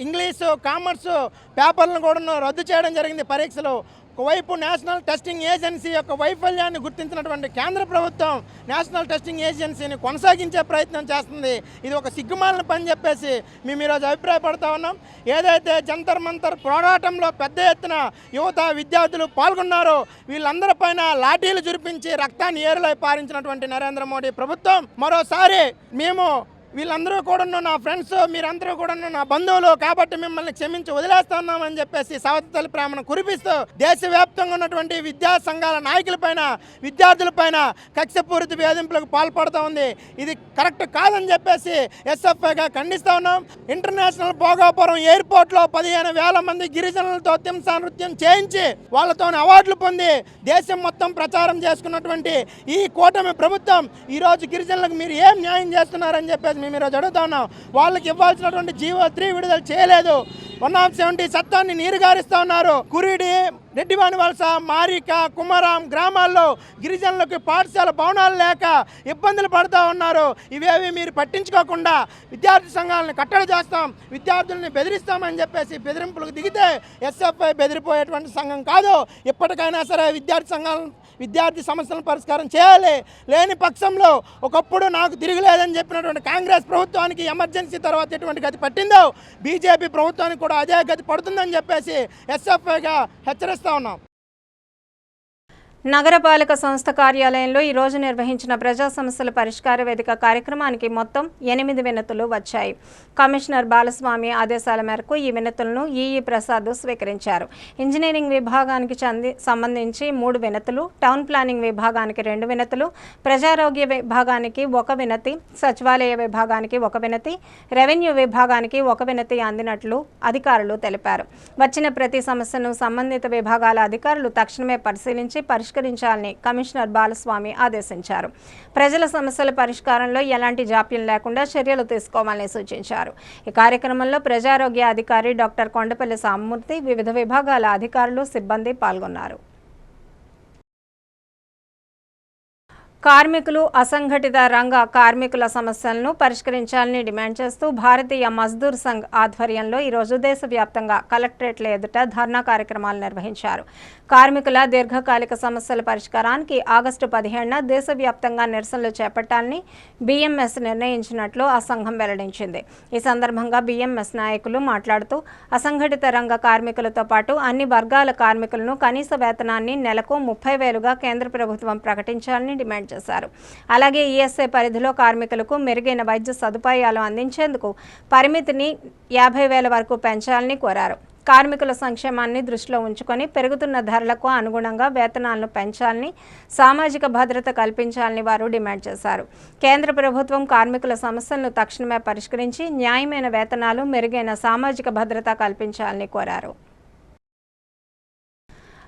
ఇంగ్లీషు, కామర్సు పేపర్లను కూడా రద్దు చేయడం జరిగింది పరీక్షలు. ఒకవైపు నేషనల్ టెస్టింగ్ ఏజెన్సీ యొక్క వైఫల్యాన్ని గుర్తించినటువంటి కేంద్ర ప్రభుత్వం నేషనల్ టెస్టింగ్ ఏజెన్సీని కొనసాగించే ప్రయత్నం చేస్తుంది. ఇది ఒక సిగ్గుమాలిన పని చెప్పేసి మేము ఈరోజు అభిప్రాయపడతా ఉన్నాం. ఏదైతే జంతర్ మంతర్ పోరాటంలో పెద్ద ఎత్తున యువత, విద్యార్థులు పాల్గొన్నారో వీళ్ళందరిపైన లాఠీలు జురిపించి రక్తాన్ని ఏరులై పారించినటువంటి నరేంద్ర మోడీ ప్రభుత్వం మరోసారి మేము వీళ్ళందరూ కూడా నా ఫ్రెండ్స్, మీరందరూ కూడా నా బంధువులు కాబట్టి మిమ్మల్ని క్షమించి వదిలేస్తున్నామని చెప్పేసి సవతి తల్లి ప్రేమను కురిపిస్తూ దేశవ్యాప్తంగా ఉన్నటువంటి విద్యా సంఘాల నాయకులపైన, విద్యార్థులపైన కక్షపూరిత వేధింపులకు పాల్పడుతూ ఉంది. ఇది కరెక్ట్ కాదని చెప్పేసి ఎస్ఎఫ్ఐగా ఖండిస్తూ ఉన్నాం. ఇంటర్నేషనల్ భోగాపురం ఎయిర్పోర్ట్లో 15,000 మంది గిరిజనులతో తింసా నృత్యం చేయించి వాళ్ళతో అవార్డులు పొంది దేశం మొత్తం ప్రచారం చేసుకున్నటువంటి ఈ కూటమి ప్రభుత్వం ఈరోజు గిరిజనులకు మీరు ఏం న్యాయం చేస్తున్నారని చెప్పేసి మేము ఈరోజు అడుగుతా ఉన్నాం. వాళ్ళకి ఇవ్వాల్సినటువంటి జీవో 3 విడుదల చేయలేదు. 170 చట్టాన్ని నీరుగారిస్తూ ఉన్నారు. కురిడి, రెడ్డివాణి వలస, మారిక, కుమారం గ్రామాల్లో గిరిజనులకు పాఠశాల భవనాలు లేక ఇబ్బందులు పడుతూ ఉన్నారు. ఇవేవి మీరు పట్టించుకోకుండా విద్యార్థి సంఘాలను కట్టడి చేస్తాం, విద్యార్థుల్ని బెదిరిస్తామని చెప్పేసి బెదిరింపులకు దిగితే ఎస్ఎఫ్ఐ బెదిరిపోయేటువంటి సంఘం కాదు. ఇప్పటికైనా సరే విద్యార్థి సమస్యలను పరిష్కారం చేయాలి. లేని పక్షంలో ఒకప్పుడు నాకు తిరగలేదని చెప్పినటువంటి కాంగ్రెస్ ప్రభుత్వానికి ఎమర్జెన్సీ తర్వాత ఎటువంటి గతి పట్టిందో బీజేపీ ప్రభుత్వానికి కూడా అదే గతి పడుతుందని చెప్పేసి ఎస్ఎఫ్ఐగా హెచ్చరిస్తా ఉన్నాం. నగరపాలక సంస్థ కార్యాలయంలో ఈరోజు నిర్వహించిన ప్రజా సమస్యల పరిష్కార వేదిక కార్యక్రమానికి మొత్తం 8 వినతులు వచ్చాయి. కమిషనర్ బాలస్వామి ఆదేశాల మేరకు ఈ వినతులను ఈఈ ప్రసాద్ స్వీకరించారు. ఇంజనీరింగ్ విభాగానికి సంబంధించి 3 వినతులు, టౌన్ ప్లానింగ్ విభాగానికి 2 వినతులు, ప్రజారోగ్య విభాగానికి 1 వినతి, సచివాలయ విభాగానికి 1 వినతి, రెవెన్యూ విభాగానికి 1 వినతి అందినట్లు అధికారులు తెలిపారు. వచ్చిన ప్రతి సమస్యను సంబంధిత విభాగాల అధికారులు తక్షణమే పరిశీలించి పరిష్కరించాలని కమిషనర్ బాలస్వామి ఆదేశించారు. ప్రజల సమస్యల పరిష్కారంలో ఎలాంటి జాప్యం లేకుండా చర్యలు తీసుకోవాలని సూచించారు. ఈ కార్యక్రమంలో ప్రజారోగ్య అధికారి డాక్టర్ కొండపల్లి సామమూర్తి, వివిధ విభాగాల అధికారులు, సిబ్బంది పాల్గొన్నారు. కార్మికులు, అసంఘటిత రంగ కార్మికుల సమస్యలను పరిష్కరించాలని డిమాండ్ చేస్తూ భారతీయ మజ్దూర్ సంఘ్ ఆధ్వర్యంలో ఈరోజు దేశవ్యాప్తంగా కలెక్టరేట్ల ఎదుట ధర్నా కార్యక్రమాలు నిర్వహించారు. కార్మికుల దీర్ఘకాలిక సమస్యల పరిష్కారానికి ఆగస్టు 15న దేశవ్యాప్తంగా నిరసనలు చేపట్టాలని బీఎంఎస్ నిర్ణయించినట్లు ఆ సంఘం వెల్లడించింది. ఈ సందర్భంగా బీఎంఎస్ నాయకులు మాట్లాడుతూ అసంఘటిత రంగ కార్మికులతో పాటు అన్ని వర్గాల కార్మికులను కనీస వేతనాన్ని నెలకు 30,000గా కేంద్ర ప్రభుత్వం ప్రకటించాలని డిమాండ్ చేశారు. అలాగే ఈఎస్ఐ పరిధిలో కార్మికులకు మెరుగైన వైద్య సదుపాయాలు అందించేందుకు పరిమితిని 50,000 వరకు పెంచాలని కోరారు. కార్మికుల సంక్షేమాన్ని దృష్టిలో ఉంచుకొని పెరుగుతున్న ధరలకు అనుగుణంగా వేతనాలను పెంచాలని, సామాజిక భద్రత కల్పించాలని వారు డిమాండ్ చేశారు. కేంద్ర ప్రభుత్వం కార్మికుల సమస్యలను తక్షణమే పరిష్కరించి న్యాయమైన వేతనాలు, మెరుగైన సామాజిక భద్రత కల్పించాలని కోరారు.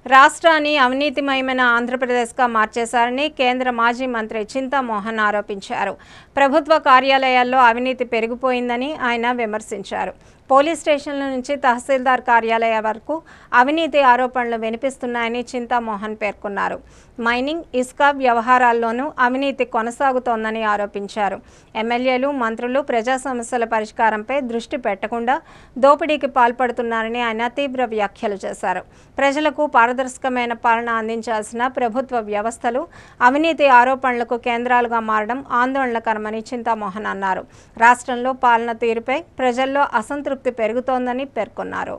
రాష్ట్రాన్ని అవినీతిమయమైన ఆంధ్రప్రదేశ్గా మార్చేశారని కేంద్ర మాజీ మంత్రి చింతామోహన్ ఆరోపించారు. ప్రభుత్వ కార్యాలయాల్లో అవినీతి పెరిగిపోయిందని ఆయన విమర్శించారు. పోలీస్ స్టేషన్ల నుంచి తహసీల్దార్ కార్యాలయ వరకు అవినీతి ఆరోపణలు వినిపిస్తున్నాయని చింతామోహన్ పేర్కొన్నారు. మైనింగ్, ఇసుక వ్యవహారాల్లోనూ అవినీతి కొనసాగుతోందని ఆరోపించారు. ఎమ్మెల్యేలు, మంత్రులు ప్రజా సమస్యల పరిష్కారంపై దృష్టి పెట్టకుండా దోపిడీకి పాల్పడుతున్నారని ఆయన తీవ్ర వ్యాఖ్యలు చేశారు. ప్రజలకు పారదర్శకమైన పాలన అందించాల్సిన ప్రభుత్వ వ్యవస్థలు అవినీతి ఆరోపణలకు కేంద్రాలుగా మారడం ఆందోళనకరమని చింతామోహన్ అన్నారు. రాష్ట్రంలో పాలన తీరుపై ప్రజల్లో అసంతృప్తి పెరుగుతోందని పేర్కొన్నారు.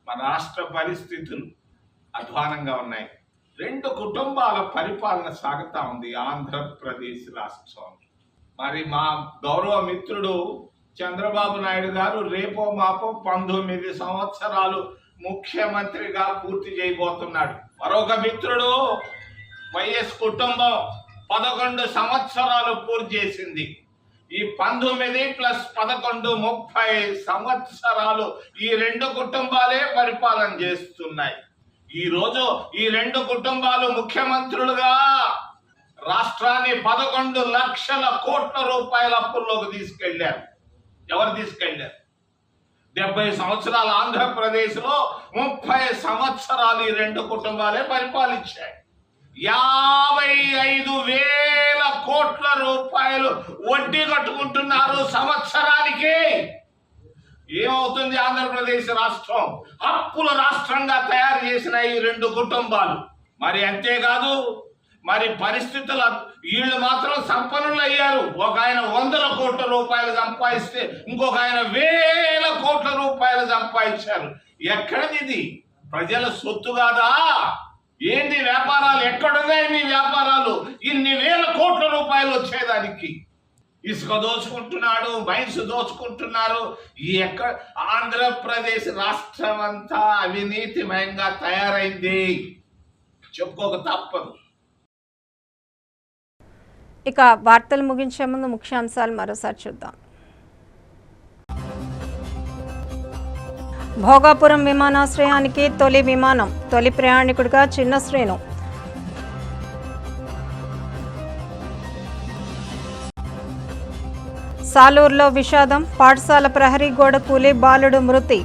మన రాష్ట్ర పరిస్థితులు అధ్వానంగా ఉన్నాయి. 2 కుటుంబాల పరిపాలన సాగుతా ఉంది ఆంధ్రప్రదేశ్ రాష్ట్రం. మరి మా గౌరవ మిత్రుడు చంద్రబాబు నాయుడు గారు రేపో మాపో 19 సంవత్సరాలు ముఖ్యమంత్రిగా పూర్తి చేయబోతున్నాడు. మరొక మిత్రుడు వైఎస్ కుటుంబం 11 సంవత్సరాలు పూర్తి చేసింది. ఈ 19 + 11 30 సంవత్సరాలు ఈ 2 కుటుంబాలే పరిపాలన చేస్తున్నాయి. ఈ రోజు ఈ 2 కుటుంబాలు ముఖ్యమంత్రులుగా రాష్ట్రాన్ని 11 లక్షల కోట్ల రూపాయల అప్పుల్లోకి తీసుకెళ్లారు. ఎవరు తీసుకెళ్లారు? 70 సంవత్సరాల ఆంధ్రప్రదేశ్లో 30 సంవత్సరాలు ఈ 2 కుటుంబాలే పరిపాలించాయి. 55,000 కోట్ల రూపాయలు వడ్డీ కట్టుకుంటున్నారు సంవత్సరానికి. ఏమవుతుంది? ఆంధ్రప్రదేశ్ రాష్ట్రం అప్పుల రాష్ట్రంగా తయారు చేసిన ఈ 2 కుటుంబాలు. మరి అంతేకాదు, మరి పరిస్థితుల వీళ్ళు మాత్రం సంపన్నులు అయ్యారు. ఒక ఆయన 100 కోట్ల రూపాయలు సంపాదిస్తే ఇంకొక ఆయన 1000 కోట్ల రూపాయలు సంపాదించారు. ఎక్కడిది ఇది? ప్రజల సొత్తు కాదా? ఏంటి వ్యాపారాలు? ఎక్కడున్నాయి మీ వ్యాపారాలు? ఇన్ని 1000 కోట్ల రూపాయలు వచ్చేదానికి ఇసుక దోచుకుంటున్నాడు, మైన్స్ దోచుకుంటున్నారు. ఆంధ్రప్రదేశ్ రాష్ట్రం అంతా అవినీతిమయంగా తయారైంది. చెప్పుకోక తప్పదు. ఇక వార్తలు ముగించే ముందు ముఖ్యాంశాలు మరోసారి చూద్దాం. భోగాపురం విమానాశ్రయానికి తొలి విమానం, తొలి ప్రయాణికుడిగా చిన్న శ్రీను. సాలూరులో విషాదం, పాఠశాల ప్రహరీ గోడ కూలి బాలుడు మృతి.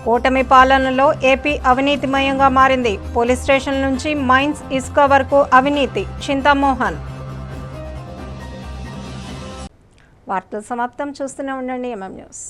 కూటమి పాలనలో ఏపీ అవినీతిమయంగా మారింది. పోలీస్ స్టేషన్ నుంచి మైన్స్, ఇసుక వరకు అవినీతి. చింతామోహన్. వార్తలు సమాప్తం. చూస్తూనే ఉండండి ఎంఎం న్యూస్.